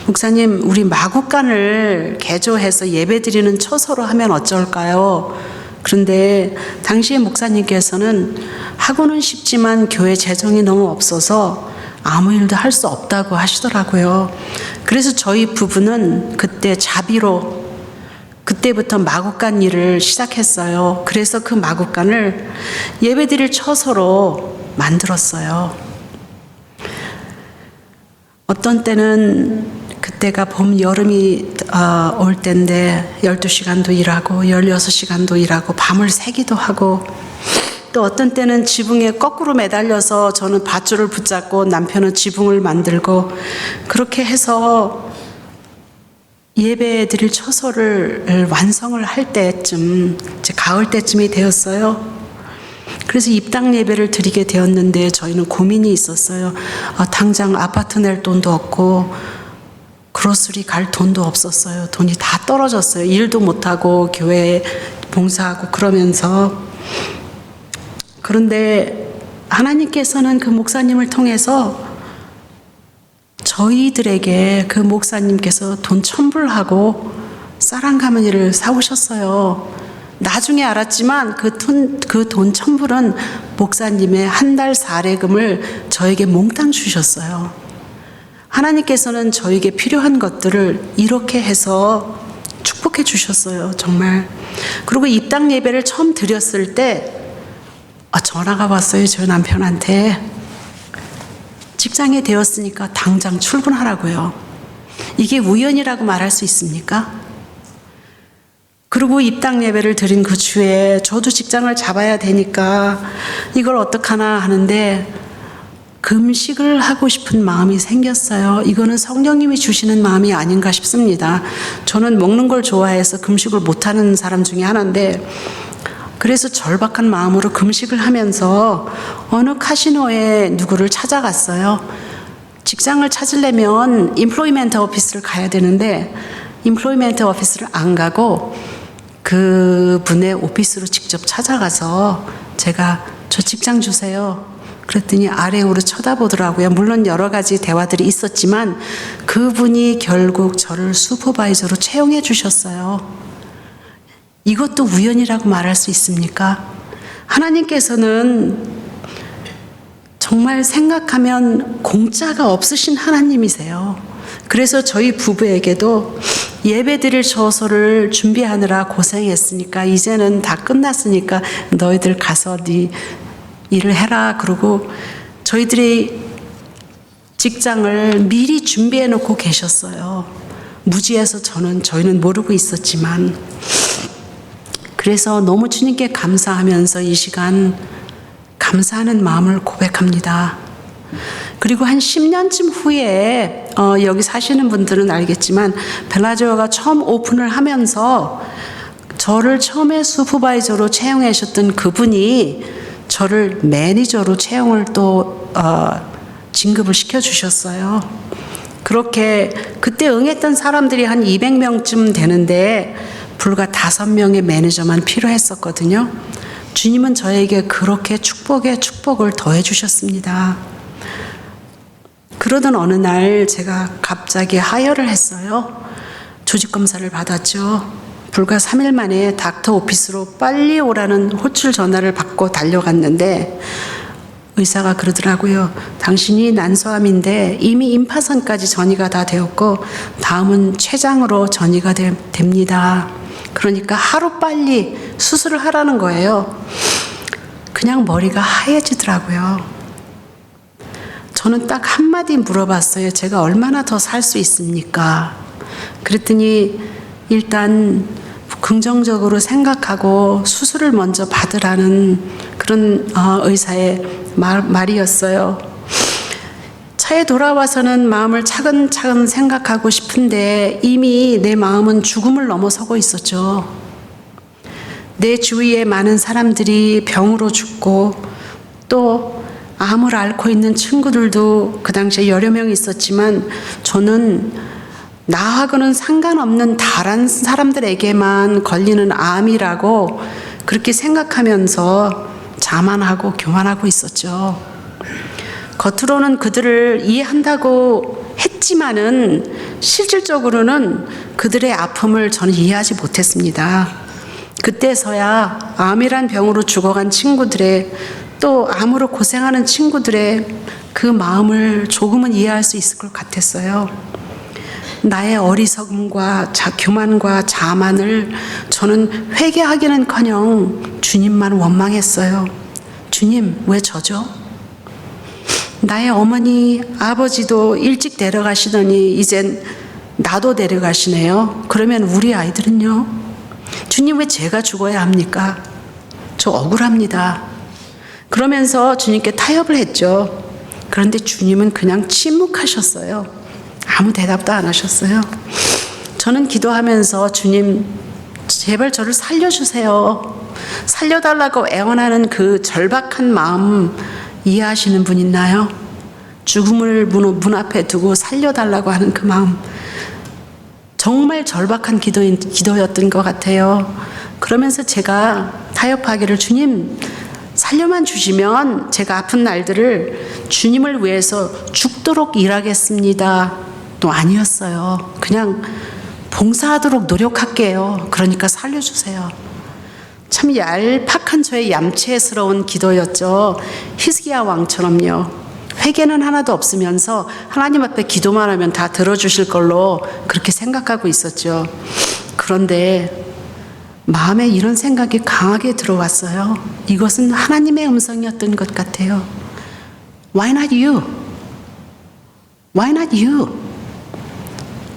목사님, 우리 마구간을 개조해서 예배드리는 처소로 하면 어쩔까요? 그런데 당시에 목사님께서는 하고는 싶지만 교회 재정이 너무 없어서 아무 일도 할 수 없다고 하시더라고요. 그래서 저희 부부는 그때 자비로 그때부터 마구간 일을 시작했어요. 그래서 그 마구간을 예배드릴 처소로 만들었어요. 어떤 때는 그때가 봄, 여름이 올 때인데 12시간도 일하고 16시간도 일하고 밤을 새기도 하고 또 어떤 때는 지붕에 거꾸로 매달려서 저는 밧줄을 붙잡고 남편은 지붕을 만들고 그렇게 해서 예배 드릴 처소를 완성을 할 때쯤 이제 가을 때쯤이 되었어요. 그래서 입당 예배를 드리게 되었는데 저희는 고민이 있었어요. 당장 아파트 낼 돈도 없고 그로스리 갈 돈도 없었어요. 돈이 다 떨어졌어요. 일도 못하고 교회에 봉사하고 그러면서. 그런데 하나님께서는 그 목사님을 통해서 저희들에게 그 목사님께서 돈 1,000불하고 쌀 한 가마니를 사오셨어요. 나중에 알았지만 그 돈 1,000불은 목사님의 한 달 사례금을 저에게 몽땅 주셨어요. 하나님께서는 저에게 필요한 것들을 이렇게 해서 축복해 주셨어요. 정말. 그리고 입당 예배를 처음 드렸을 때 전화가 왔어요. 저희 남편한테. 직장에 되었으니까 당장 출근하라고요. 이게 우연이라고 말할 수 있습니까? 그리고 입당 예배를 드린 그 주에 저도 직장을 잡아야 되니까 이걸 어떡하나 하는데 금식을 하고 싶은 마음이 생겼어요. 이거는 성령님이 주시는 마음이 아닌가 싶습니다. 저는 먹는 걸 좋아해서 금식을 못하는 사람 중에 하나인데 그래서 절박한 마음으로 금식을 하면서 어느 카지노에 누구를 찾아갔어요. 직장을 찾으려면 임플로이먼트 오피스를 가야 되는데 임플로이먼트 오피스를 안 가고 그분의 오피스로 직접 찾아가서 제가 저 직장 주세요. 그랬더니 아래우로 쳐다보더라고요. 물론 여러 가지 대화들이 있었지만 그분이 결국 저를 슈퍼바이저로 채용해 주셨어요. 이것도 우연이라고 말할 수 있습니까? 하나님께서는 정말 생각하면 공짜가 없으신 하나님이세요. 그래서 저희 부부에게도 예배드릴 처소를 준비하느라 고생했으니까 이제는 다 끝났으니까 너희들 가서 네 일을 해라. 그러고 저희들이 직장을 미리 준비해 놓고 계셨어요. 무지해서 저희는 모르고 있었지만 그래서 너무 주님께 감사하면서 이 시간 감사하는 마음을 고백합니다. 그리고 한 10년쯤 후에 여기 사시는 분들은 알겠지만 벨라지오가 처음 오픈을 하면서 저를 처음에 슈퍼바이저로 채용하셨던 그분이 저를 매니저로 채용을 또 진급을 시켜주셨어요. 그렇게 그때 응했던 사람들이 한 200명쯤 되는데 불과 5명의 매니저만 필요했었거든요. 주님은 저에게 그렇게 축복에 축복을 더해 주셨습니다. 그러던 어느 날 제가 갑자기 하혈을 했어요. 조직검사를 받았죠. 불과 3일 만에 닥터 오피스로 빨리 오라는 호출 전화를 받고 달려갔는데 의사가 그러더라고요. 당신이 난소암인데 이미 임파선까지 전이가 다 되었고 다음은 췌장으로 전이가 됩니다. 그러니까 하루빨리 수술을 하라는 거예요. 그냥 머리가 하얘지더라고요. 저는 딱 한마디 물어봤어요. 제가 얼마나 더 살 수 있습니까? 그랬더니 일단 긍정적으로 생각하고 수술을 먼저 받으라는 그런 의사의 말이었어요. 차에 돌아와서는 마음을 차근차근 생각하고 싶은데 이미 내 마음은 죽음을 넘어서고 있었죠. 내 주위에 많은 사람들이 병으로 죽고 또 암을 앓고 있는 친구들도 그 당시에 여러 명 있었지만 저는 나하고는 상관없는 다른 사람들에게만 걸리는 암이라고 그렇게 생각하면서 자만하고 교만하고 있었죠. 겉으로는 그들을 이해한다고 했지만은 실질적으로는 그들의 아픔을 저는 이해하지 못했습니다. 그때서야 암이란 병으로 죽어간 친구들의 또 암으로 고생하는 친구들의 그 마음을 조금은 이해할 수 있을 것 같았어요. 나의 어리석음과 교만과 자만을 저는 회개하기는커녕 주님만 원망했어요. 주님, 왜 저죠? 나의 어머니, 아버지도 일찍 데려가시더니 이젠 나도 데려가시네요. 그러면 우리 아이들은요? 주님, 왜 제가 죽어야 합니까? 저 억울합니다. 그러면서 주님께 타협을 했죠. 그런데 주님은 그냥 침묵하셨어요. 아무 대답도 안 하셨어요. 저는 기도하면서 주님, 제발 저를 살려주세요. 살려달라고 애원하는 그 절박한 마음 이해하시는 분 있나요? 죽음을 문 앞에 두고 살려달라고 하는 그 마음. 정말 절박한 기도였던 것 같아요. 그러면서 제가 타협하기를 주님 살려만 주시면 제가 아픈 날들을 주님을 위해서 죽도록 일하겠습니다. 또 아니었어요. 그냥 봉사하도록 노력할게요. 그러니까 살려주세요. 참 얄팍한 저의 얌체스러운 기도였죠. 히스기야 왕처럼요. 회개는 하나도 없으면서 하나님 앞에 기도만 하면 다 들어주실 걸로 그렇게 생각하고 있었죠. 그런데 마음에 이런 생각이 강하게 들어왔어요. 이것은 하나님의 음성이었던 것 같아요. Why not you? Why not you?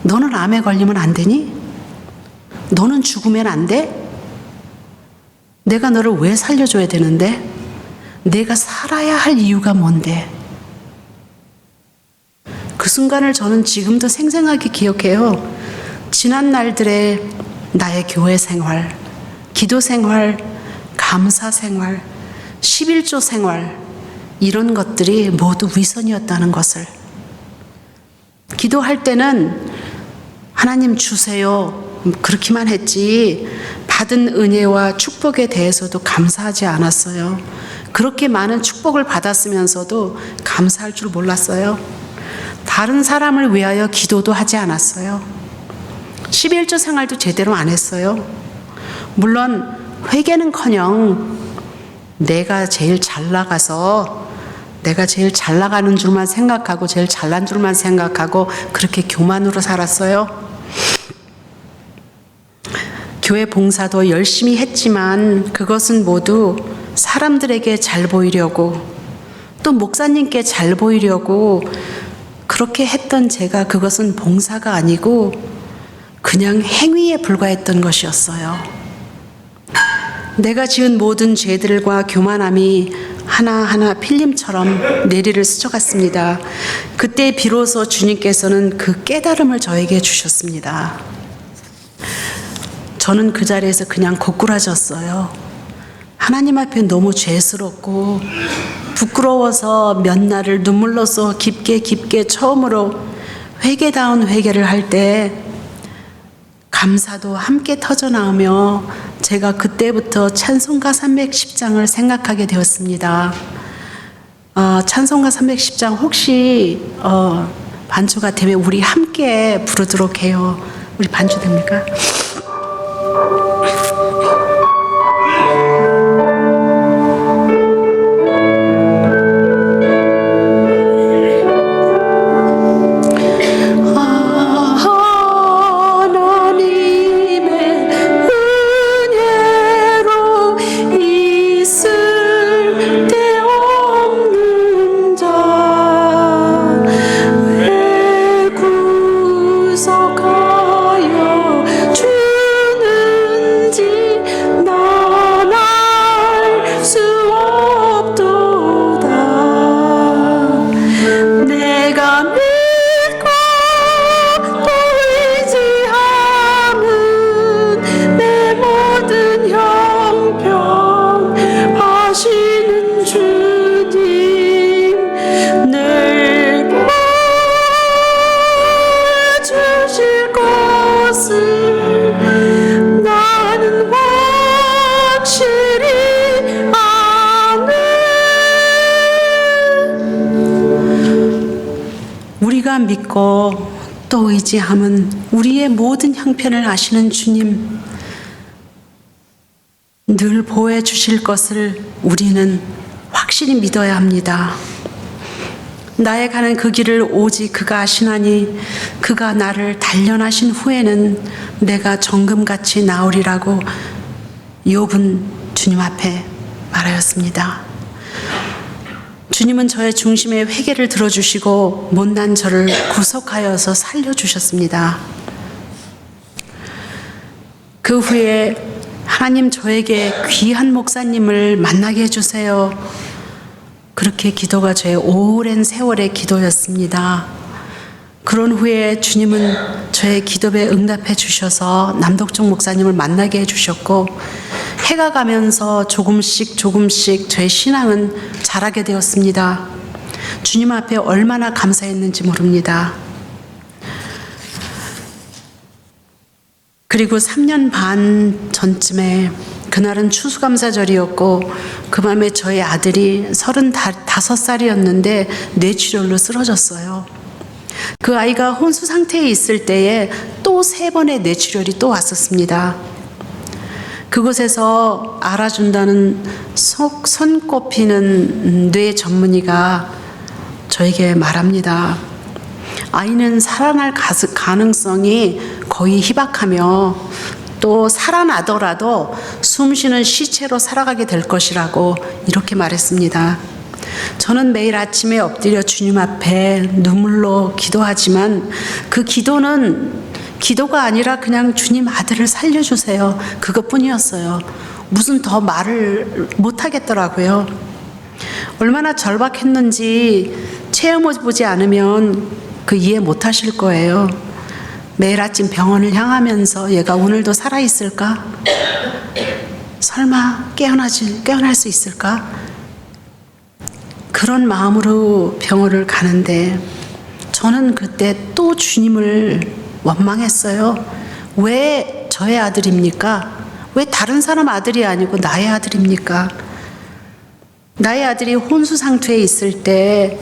너는 암에 걸리면 안 되니? 너는 죽으면 안 돼? 내가 너를 왜 살려줘야 되는데? 내가 살아야 할 이유가 뭔데? 그 순간을 저는 지금도 생생하게 기억해요. 지난 날들의 나의 교회 생활, 기도 생활, 감사 생활, 11조 생활, 이런 것들이 모두 위선이었다는 것을. 기도할 때는 하나님 주세요. 그렇게만 했지 받은 은혜와 축복에 대해서도 감사하지 않았어요. 그렇게 많은 축복을 받았으면서도 감사할 줄 몰랐어요. 다른 사람을 위하여 기도도 하지 않았어요. 11조 생활도 제대로 안 했어요. 물론 회개는커녕 내가 제일 잘 나가서 내가 제일 잘 나가는 줄만 생각하고 제일 잘난 줄만 생각하고 그렇게 교만으로 살았어요. 교회 봉사도 열심히 했지만 그것은 모두 사람들에게 잘 보이려고 또 목사님께 잘 보이려고 그렇게 했던 제가 그것은 봉사가 아니고 그냥 행위에 불과했던 것이었어요. 내가 지은 모든 죄들과 교만함이 하나하나 필름처럼 내리를 스쳐갔습니다. 그때 비로소 주님께서는 그 깨달음을 저에게 주셨습니다. 저는 그 자리에서 그냥 고꾸라졌어요. 하나님 앞에 너무 죄스럽고 부끄러워서 몇 날을 눈물로써 깊게 처음으로 회개다운 회개를 할 때 감사도 함께 터져나오며 제가 그때부터 찬송가 310장을 생각하게 되었습니다. 찬송가 310장 혹시 반주가 되면 우리 함께 부르도록 해요. 우리 반주 됩니까? 구속하여 주 믿고 또 의지함은 우리의 모든 형편을 아시는 주님 늘 보호해 주실 것을 우리는 확실히 믿어야 합니다. 나의 가는 그 길을 오직 그가 아시나니 그가 나를 단련하신 후에는 내가 정금같이 나오리라고 욥은 주님 앞에 말하였습니다. 주님은 저의 중심의 회개를 들어주시고 못난 저를 구속하여서 살려주셨습니다. 그 후에 하나님 저에게 귀한 목사님을 만나게 해주세요. 그렇게 기도가 저의 오랜 세월의 기도였습니다. 그런 후에 주님은 저의 기도에 응답해 주셔서 남덕종 목사님을 만나게 해주셨고 해가 가면서 조금씩 저의 신앙은 자라게 되었습니다. 주님 앞에 얼마나 감사했는지 모릅니다. 그리고 3년 반 전쯤에 그날은 추수감사절이었고 그 밤에 저희 아들이 35살이었는데 뇌출혈로 쓰러졌어요. 그 아이가 혼수 상태에 있을 때에 또 3번의 뇌출혈이 또 왔었습니다. 그곳에서 알아준다는 손꼽히는 뇌 전문의가 저에게 말합니다. 아이는 살아날 가능성이 거의 희박하며 또 살아나더라도 숨쉬는 시체로 살아가게 될 것이라고 이렇게 말했습니다. 저는 매일 아침에 엎드려 주님 앞에 눈물로 기도하지만 그 기도는 기도가 아니라 그냥 주님 아들을 살려주세요. 그것뿐이었어요. 무슨 더 말을 못하겠더라고요. 얼마나 절박했는지 체험해보지 않으면 그 이해 못하실 거예요. 매일 아침 병원을 향하면서 얘가 오늘도 살아있을까? 설마 깨어날 수 있을까? 그런 마음으로 병원을 가는데 저는 그때 또 주님을 원망했어요. 왜 저의 아들입니까? 왜 다른 사람 아들이 아니고 나의 아들입니까? 나의 아들이 혼수 상태에 있을 때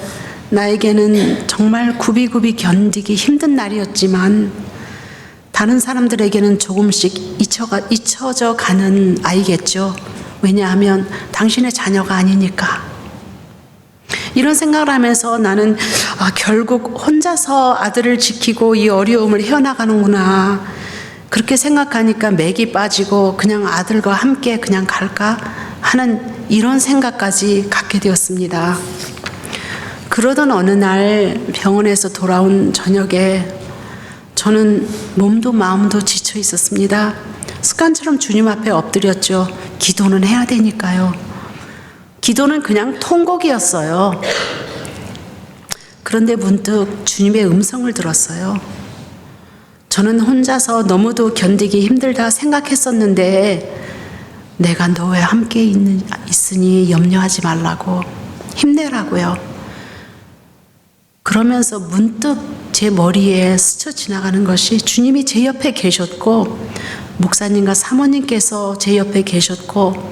나에게는 정말 굽이굽이 견디기 힘든 날이었지만 다른 사람들에게는 조금씩 잊혀져 가는 아이겠죠. 왜냐하면 당신의 자녀가 아니니까. 이런 생각을 하면서 나는 결국 혼자서 아들을 지키고 이 어려움을 헤어나가는구나. 그렇게 생각하니까 맥이 빠지고 그냥 아들과 함께 그냥 갈까 하는 이런 생각까지 갖게 되었습니다. 그러던 어느 날 병원에서 돌아온 저녁에 저는 몸도 마음도 지쳐 있었습니다. 습관처럼 주님 앞에 엎드렸죠. 기도는 해야 되니까요. 기도는 그냥 통곡이었어요. 그런데 문득 주님의 음성을 들었어요. 저는 혼자서 너무도 견디기 힘들다 생각했었는데 내가 너와 함께 있으니 염려하지 말라고 힘내라고요. 그러면서 문득 제 머리에 스쳐 지나가는 것이 주님이 제 옆에 계셨고 목사님과 사모님께서 제 옆에 계셨고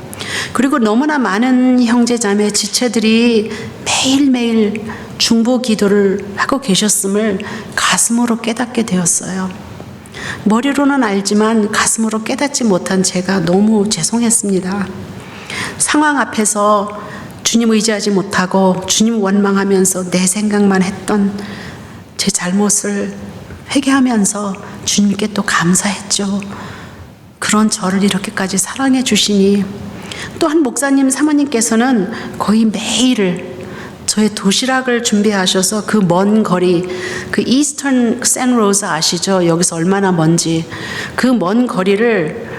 그리고 너무나 많은 형제자매 지체들이 매일매일 중보 기도를 하고 계셨음을 가슴으로 깨닫게 되었어요. 머리로는 알지만 가슴으로 깨닫지 못한 제가 너무 죄송했습니다. 상황 앞에서 주님 의지하지 못하고 주님 원망하면서 내 생각만 했던 제 잘못을 회개하면서 주님께 또 감사했죠. 그런 저를 이렇게까지 사랑해 주시니 또한 목사님 사모님께서는 거의 매일 저의 도시락을 준비하셔서 그 먼 거리, 그 이스턴 샌로즈 아시죠? 여기서 얼마나 먼지. 그 먼 거리를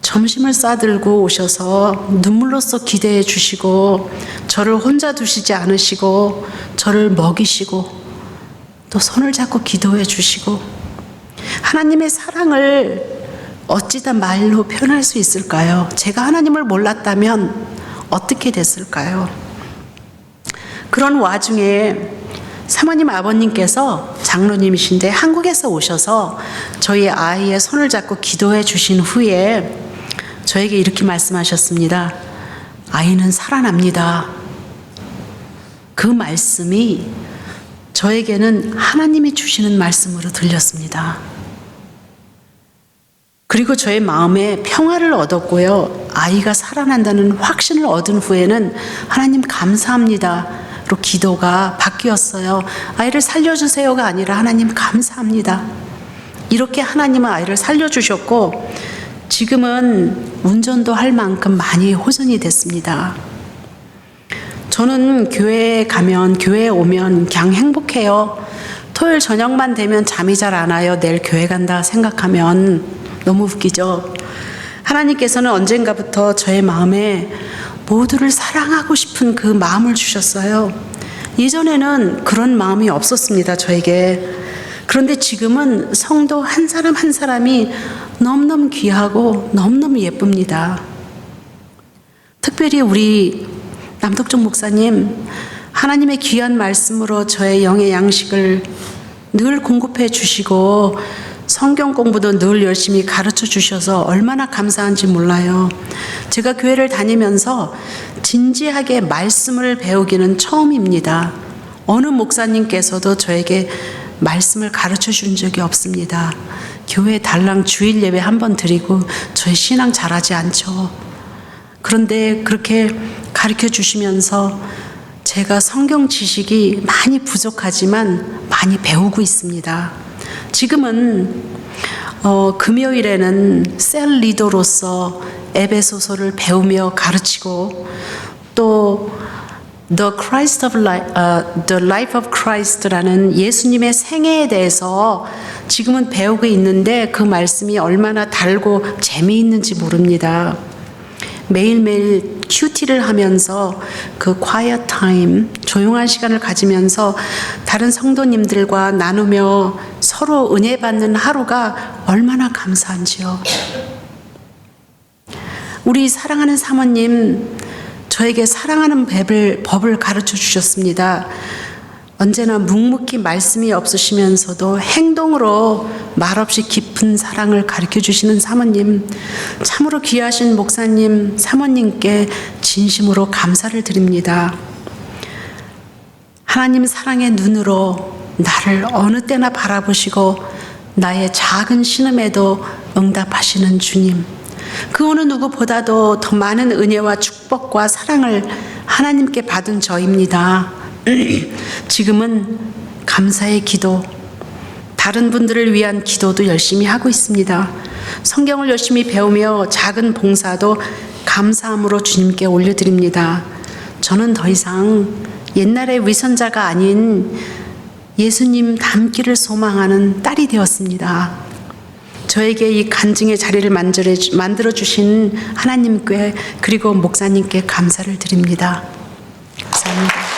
점심을 싸들고 오셔서 눈물로써 기대해 주시고 저를 혼자 두시지 않으시고 저를 먹이시고 또 손을 잡고 기도해 주시고 하나님의 사랑을 어찌다 말로 표현할 수 있을까요? 제가 하나님을 몰랐다면 어떻게 됐을까요? 그런 와중에 사모님 아버님께서 장로님이신데 한국에서 오셔서 저희 아이의 손을 잡고 기도해 주신 후에 저에게 이렇게 말씀하셨습니다. 아이는 살아납니다. 그 말씀이 저에게는 하나님이 주시는 말씀으로 들렸습니다. 그리고 저의 마음에 평화를 얻었고요. 아이가 살아난다는 확신을 얻은 후에는 하나님 감사합니다로 기도가 바뀌었어요. 아이를 살려주세요가 아니라 하나님 감사합니다. 이렇게 하나님은 아이를 살려주셨고 지금은 운전도 할 만큼 많이 호전이 됐습니다. 저는 교회에 오면 그냥 행복해요. 토요일 저녁만 되면 잠이 잘 안 와요. 내일 교회 간다 생각하면 너무 웃기죠. 하나님께서는 언젠가부터 저의 마음에 모두를 사랑하고 싶은 그 마음을 주셨어요. 예전에는 그런 마음이 없었습니다, 저에게. 그런데 지금은 성도 한 사람 한 사람이 너무너무 귀하고 너무너무 예쁩니다. 특별히 우리 남덕종 목사님, 하나님의 귀한 말씀으로 저의 영의 양식을 늘 공급해 주시고 성경 공부도 늘 열심히 가르쳐 주셔서 얼마나 감사한지 몰라요. 제가 교회를 다니면서 진지하게 말씀을 배우기는 처음입니다. 어느 목사님께서도 저에게 말씀을 가르쳐 준 적이 없습니다. 교회 달랑 주일 예배 한 번 드리고 저의 신앙 잘하지 않죠. 그런데 그렇게 가르쳐 주시면서 제가 성경 지식이 많이 부족하지만 많이 배우고 있습니다. 지금은 금요일에는 셀 리더로서 에베소서를 배우며 가르치고 또 The Life of Christ라는 예수님의 생애에 대해서 지금은 배우고 있는데 그 말씀이 얼마나 달고 재미있는지 모릅니다. 매일매일 큐티를 하면서 그 quiet time, 조용한 시간을 가지면서 다른 성도님들과 나누며 서로 은혜 받는 하루가 얼마나 감사한지요. 우리 사랑하는 사모님, 저에게 사랑하는 법을 가르쳐 주셨습니다. 언제나 묵묵히 말씀이 없으시면서도 행동으로 말없이 깊은 사랑을 가르쳐 주시는 사모님, 참으로 귀하신 목사님, 사모님께 진심으로 감사를 드립니다. 하나님 사랑의 눈으로 나를 어느 때나 바라보시고 나의 작은 신음에도 응답하시는 주님, 그 어느 누구보다도 더 많은 은혜와 축복과 사랑을 하나님께 받은 저입니다. 지금은 감사의 기도, 다른 분들을 위한 기도도 열심히 하고 있습니다. 성경을 열심히 배우며 작은 봉사도 감사함으로 주님께 올려드립니다. 저는 더 이상 옛날의 위선자가 아닌 예수님 닮기를 소망하는 딸이 되었습니다. 저에게 이 간증의 자리를 만들어주신 하나님께 그리고 목사님께 감사를 드립니다. 감사합니다.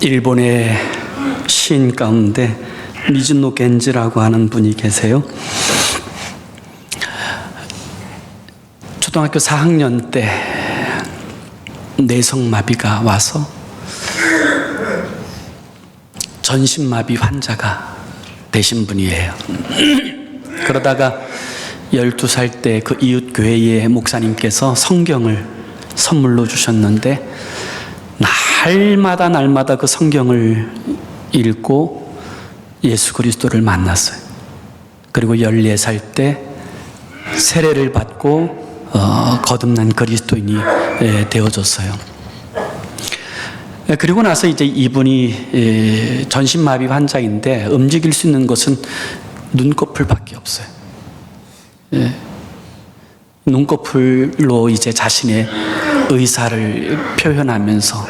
일본의 시인 가운데 미즈노 겐지라고 하는 분이 계세요. 초등학교 4학년 때 뇌성마비가 와서 전신마비 환자가 되신 분이에요. 그러다가 12살 때 그 이웃 교회의 목사님께서 성경을 선물로 주셨는데 날마다 그 성경을 읽고 예수 그리스도를 만났어요. 그리고 14살 때 세례를 받고 거듭난 그리스도인이 되어졌어요. 그리고 나서 이제 이분이 전신마비 환자인데 움직일 수 있는 것은 눈꺼풀밖에 없어요. 눈꺼풀로 이제 자신의 의사를 표현하면서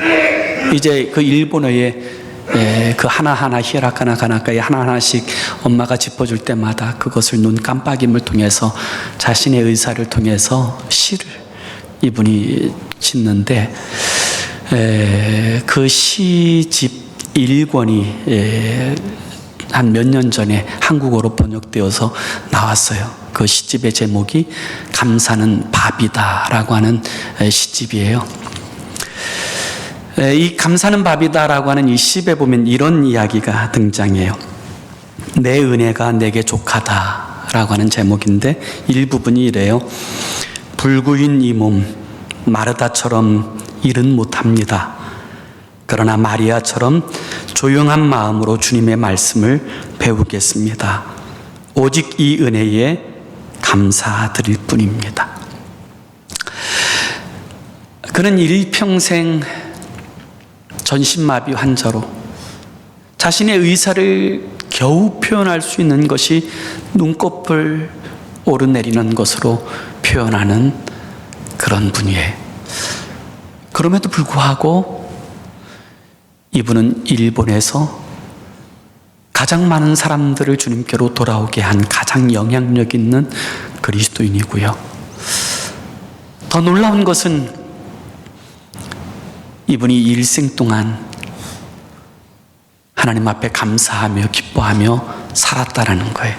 이제 그 일본어의 그 하나하나 히라가나 가나까지 하나하나씩 엄마가 짚어줄 때마다 그것을 눈 깜빡임을 통해서 자신의 의사를 통해서 시를 이분이 짓는데 그 시집 1권이 한 몇 년 전에 한국어로 번역되어서 나왔어요. 그 시집의 제목이 감사는 밥이다라고 하는 시집이에요. 이 감사는 밥이다라고 하는 이 시에 보면 이런 이야기가 등장해요. 내 은혜가 내게 족하다라고 하는 제목인데 일부분이 이래요. 불구인 이 몸 마르다처럼 일은 못합니다. 그러나 마리아처럼 조용한 마음으로 주님의 말씀을 배우겠습니다. 오직 이 은혜에 감사드릴 뿐입니다. 그는 일평생 전신마비 환자로 자신의 의사를 겨우 표현할 수 있는 것이 눈곱을 오르내리는 것으로 표현하는 그런 분이에요. 그럼에도 불구하고 이분은 일본에서 가장 많은 사람들을 주님께로 돌아오게 한 가장 영향력 있는 그리스도인이고요. 더 놀라운 것은 이분이 일생 동안 하나님 앞에 감사하며 기뻐하며 살았다라는 거예요.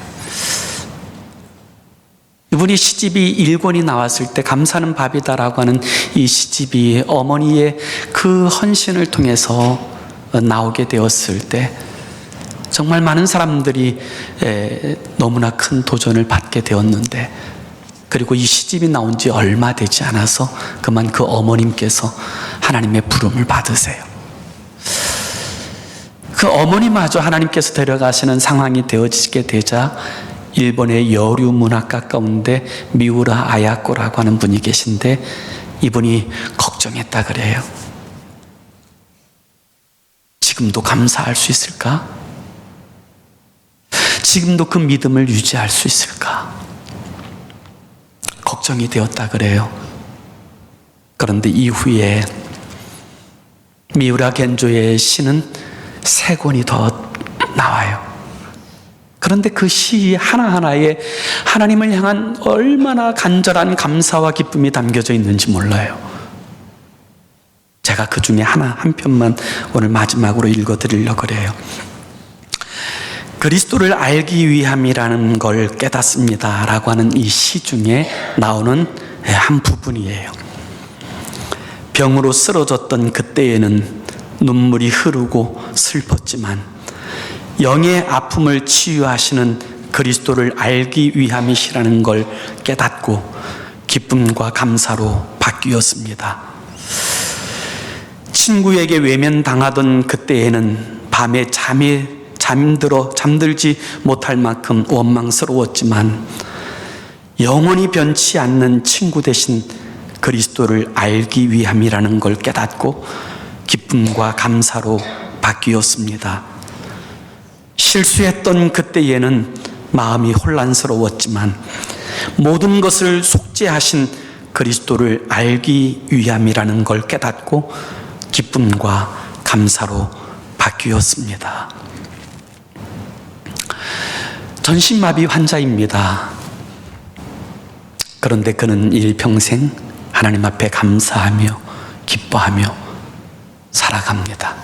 이분이 시집이 1권이 나왔을 때 감사는 밥이다라고 하는 이 시집이 어머니의 그 헌신을 통해서 나오게 되었을 때 정말 많은 사람들이 너무나 큰 도전을 받게 되었는데, 그리고 이 시집이 나온 지 얼마 되지 않아서 그만 그 어머님께서 하나님의 부름을 받으세요. 그 어머니마저 하나님께서 데려가시는 상황이 되어지게 되자 일본의 여류 문학가 가운데 미우라 아야코라고 하는 분이 계신데 이분이 걱정했다 그래요. 지금도 감사할 수 있을까? 지금도 그 믿음을 유지할 수 있을까? 걱정이 되었다 그래요. 그런데 이후에 미우라 겐조의 시는 3권이 더 나와요. 그런데 그 시 하나하나에 하나님을 향한 얼마나 간절한 감사와 기쁨이 담겨져 있는지 몰라요. 제가 그 중에 한 편만 오늘 마지막으로 읽어드리려고 그래요. 그리스도를 알기 위함이라는 걸 깨닫습니다 라고 하는 이 시 중에 나오는 한 부분이에요. 병으로 쓰러졌던 그때에는 눈물이 흐르고 슬펐지만 영의 아픔을 치유하시는 그리스도를 알기 위함이시라는 걸 깨닫고 기쁨과 감사로 바뀌었습니다. 친구에게 외면당하던 그때에는 밤에 잠들지 못할 만큼 원망스러웠지만 영원히 변치 않는 친구 대신 그리스도를 알기 위함이라는 걸 깨닫고 기쁨과 감사로 바뀌었습니다. 실수했던 그때에는 마음이 혼란스러웠지만 모든 것을 속죄하신 그리스도를 알기 위함이라는 걸 깨닫고 기쁨과 감사로 바뀌었습니다. 전신마비 환자입니다. 그런데 그는 일평생 하나님 앞에 감사하며 기뻐하며 살아갑니다.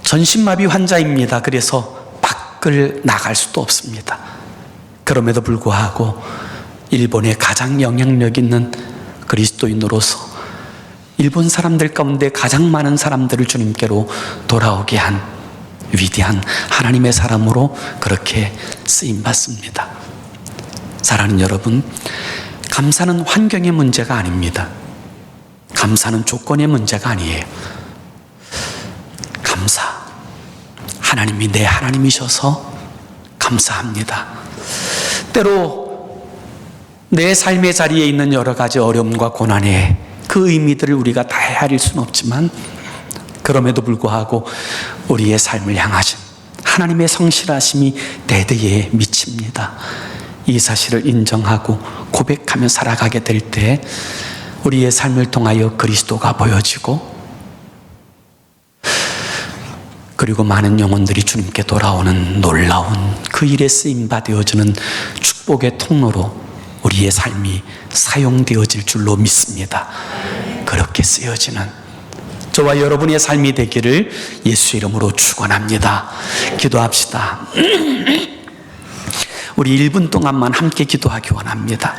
전신마비 환자입니다. 그래서 밖을 나갈 수도 없습니다. 그럼에도 불구하고 일본의 가장 영향력 있는 그리스도인으로서 일본 사람들 가운데 가장 많은 사람들을 주님께로 돌아오게 한 위대한 하나님의 사람으로 그렇게 쓰임받습니다. 사랑하는 여러분, 감사는 환경의 문제가 아닙니다. 감사는 조건의 문제가 아니에요. 감사, 하나님이 내 하나님이셔서 감사합니다. 때로 내 삶의 자리에 있는 여러 가지 어려움과 고난에 그 의미들을 우리가 다 헤아릴 수는 없지만 그럼에도 불구하고 우리의 삶을 향하신 하나님의 성실하심이 대대에 미칩니다. 이 사실을 인정하고 고백하며 살아가게 될 때 우리의 삶을 통하여 그리스도가 보여지고 그리고 많은 영혼들이 주님께 돌아오는 놀라운 그 일에 쓰임받아지는 축복의 통로로 우리의 삶이 사용되어질 줄로 믿습니다. 그렇게 쓰여지는 저와 여러분의 삶이 되기를 예수 이름으로 축원합니다. 기도합시다. 우리 1분 동안만 함께 기도하기 원합니다.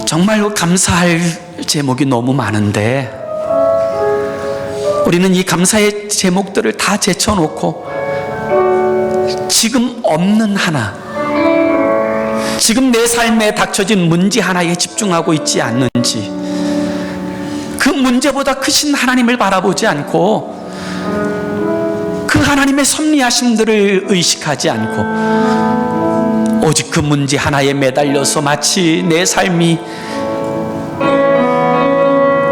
정말 감사할 제목이 너무 많은데 우리는 이 감사의 제목들을 다 제쳐놓고 지금 없는 하나, 지금 내 삶에 닥쳐진 문제 하나에 집중하고 있지 않는지, 그 문제보다 크신 하나님을 바라보지 않고 그 하나님의 섭리하심들을 의식하지 않고 오직 그 문제 하나에 매달려서 마치 내 삶이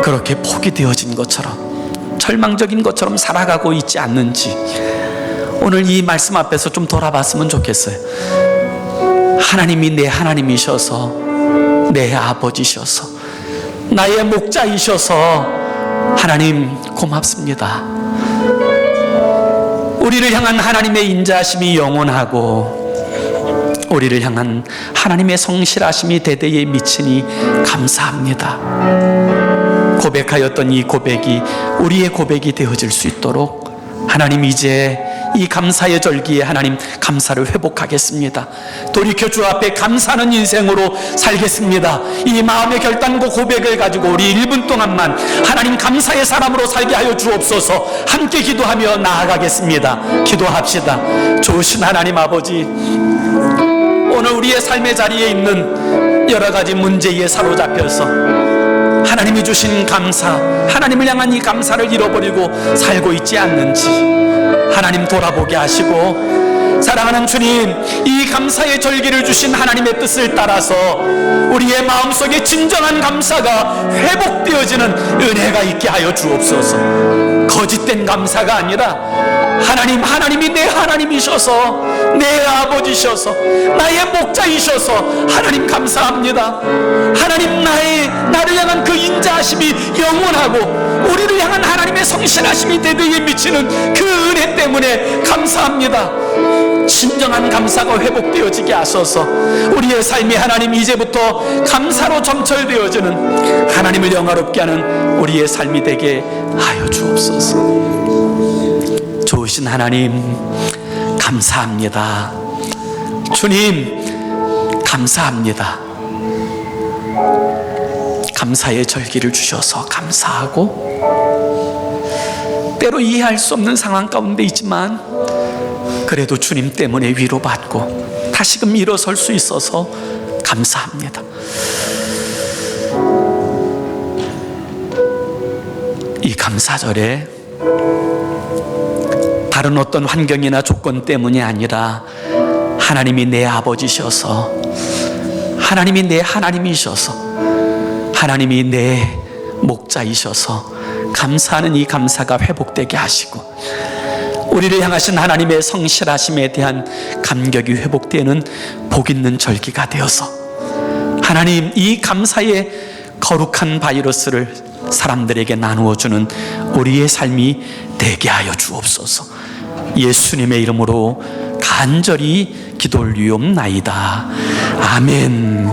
그렇게 포기되어진 것처럼, 절망적인 것처럼 살아가고 있지 않는지 오늘 이 말씀 앞에서 좀 돌아봤으면 좋겠어요. 하나님이 내 하나님이셔서, 내 아버지셔서, 나의 목자이셔서 하나님 고맙습니다. 우리를 향한 하나님의 인자하심이 영원하고 우리를 향한 하나님의 성실하심이 대대에 미치니 감사합니다. 고백하였던 이 고백이 우리의 고백이 되어질 수 있도록 하나님, 이제 이 감사의 절기에 하나님 감사를 회복하겠습니다. 돌이켜 주 앞에 감사하는 인생으로 살겠습니다. 이 마음의 결단과 고백을 가지고 우리 1분 동안만 하나님 감사의 사람으로 살게 하여 주옵소서. 함께 기도하며 나아가겠습니다. 기도합시다. 좋으신 하나님 아버지, 오늘 우리의 삶의 자리에 있는 여러 가지 문제에 사로잡혀서 하나님이 주신 감사, 하나님을 향한 이 감사를 잃어버리고 살고 있지 않는지 하나님 돌아보게 하시고, 사랑하는 주님, 이 감사의 절기를 주신 하나님의 뜻을 따라서 우리의 마음속에 진정한 감사가 회복되어지는 은혜가 있게 하여 주옵소서. 거짓된 감사가 아니라 하나님이 내 하나님이셔서, 내 아버지셔서, 나의 목자이셔서 하나님 감사합니다. 하나님, 나를 향한 그 인자하심이 영원하고 우리를 향한 하나님의 성실하심이 대대에 미치는 그 은혜 때문에 감사합니다. 진정한 감사가 회복되어지게 하소서. 우리의 삶이 하나님 이제부터 감사로 점철되어지는, 하나님을 영화롭게 하는 우리의 삶이 되게 하여 주옵소서. 좋으신 하나님 감사합니다. 주님 감사합니다. 감사의 절기를 주셔서 감사하고, 때로 이해할 수 없는 상황 가운데 있지만 그래도 주님 때문에 위로받고 다시금 일어설 수 있어서 감사합니다. 이 감사절에 다른 어떤 환경이나 조건 때문이 아니라 하나님이 내 아버지셔서, 하나님이 내 하나님이셔서, 하나님이 내 목자이셔서 감사하는 이 감사가 회복되게 하시고, 우리를 향하신 하나님의 성실하심에 대한 감격이 회복되는 복 있는 절기가 되어서 하나님, 이 감사의 거룩한 바이러스를 사람들에게 나누어주는 우리의 삶이 되게 하여 주옵소서. 예수님의 이름으로 간절히 기도 올리옵나이다. 아멘.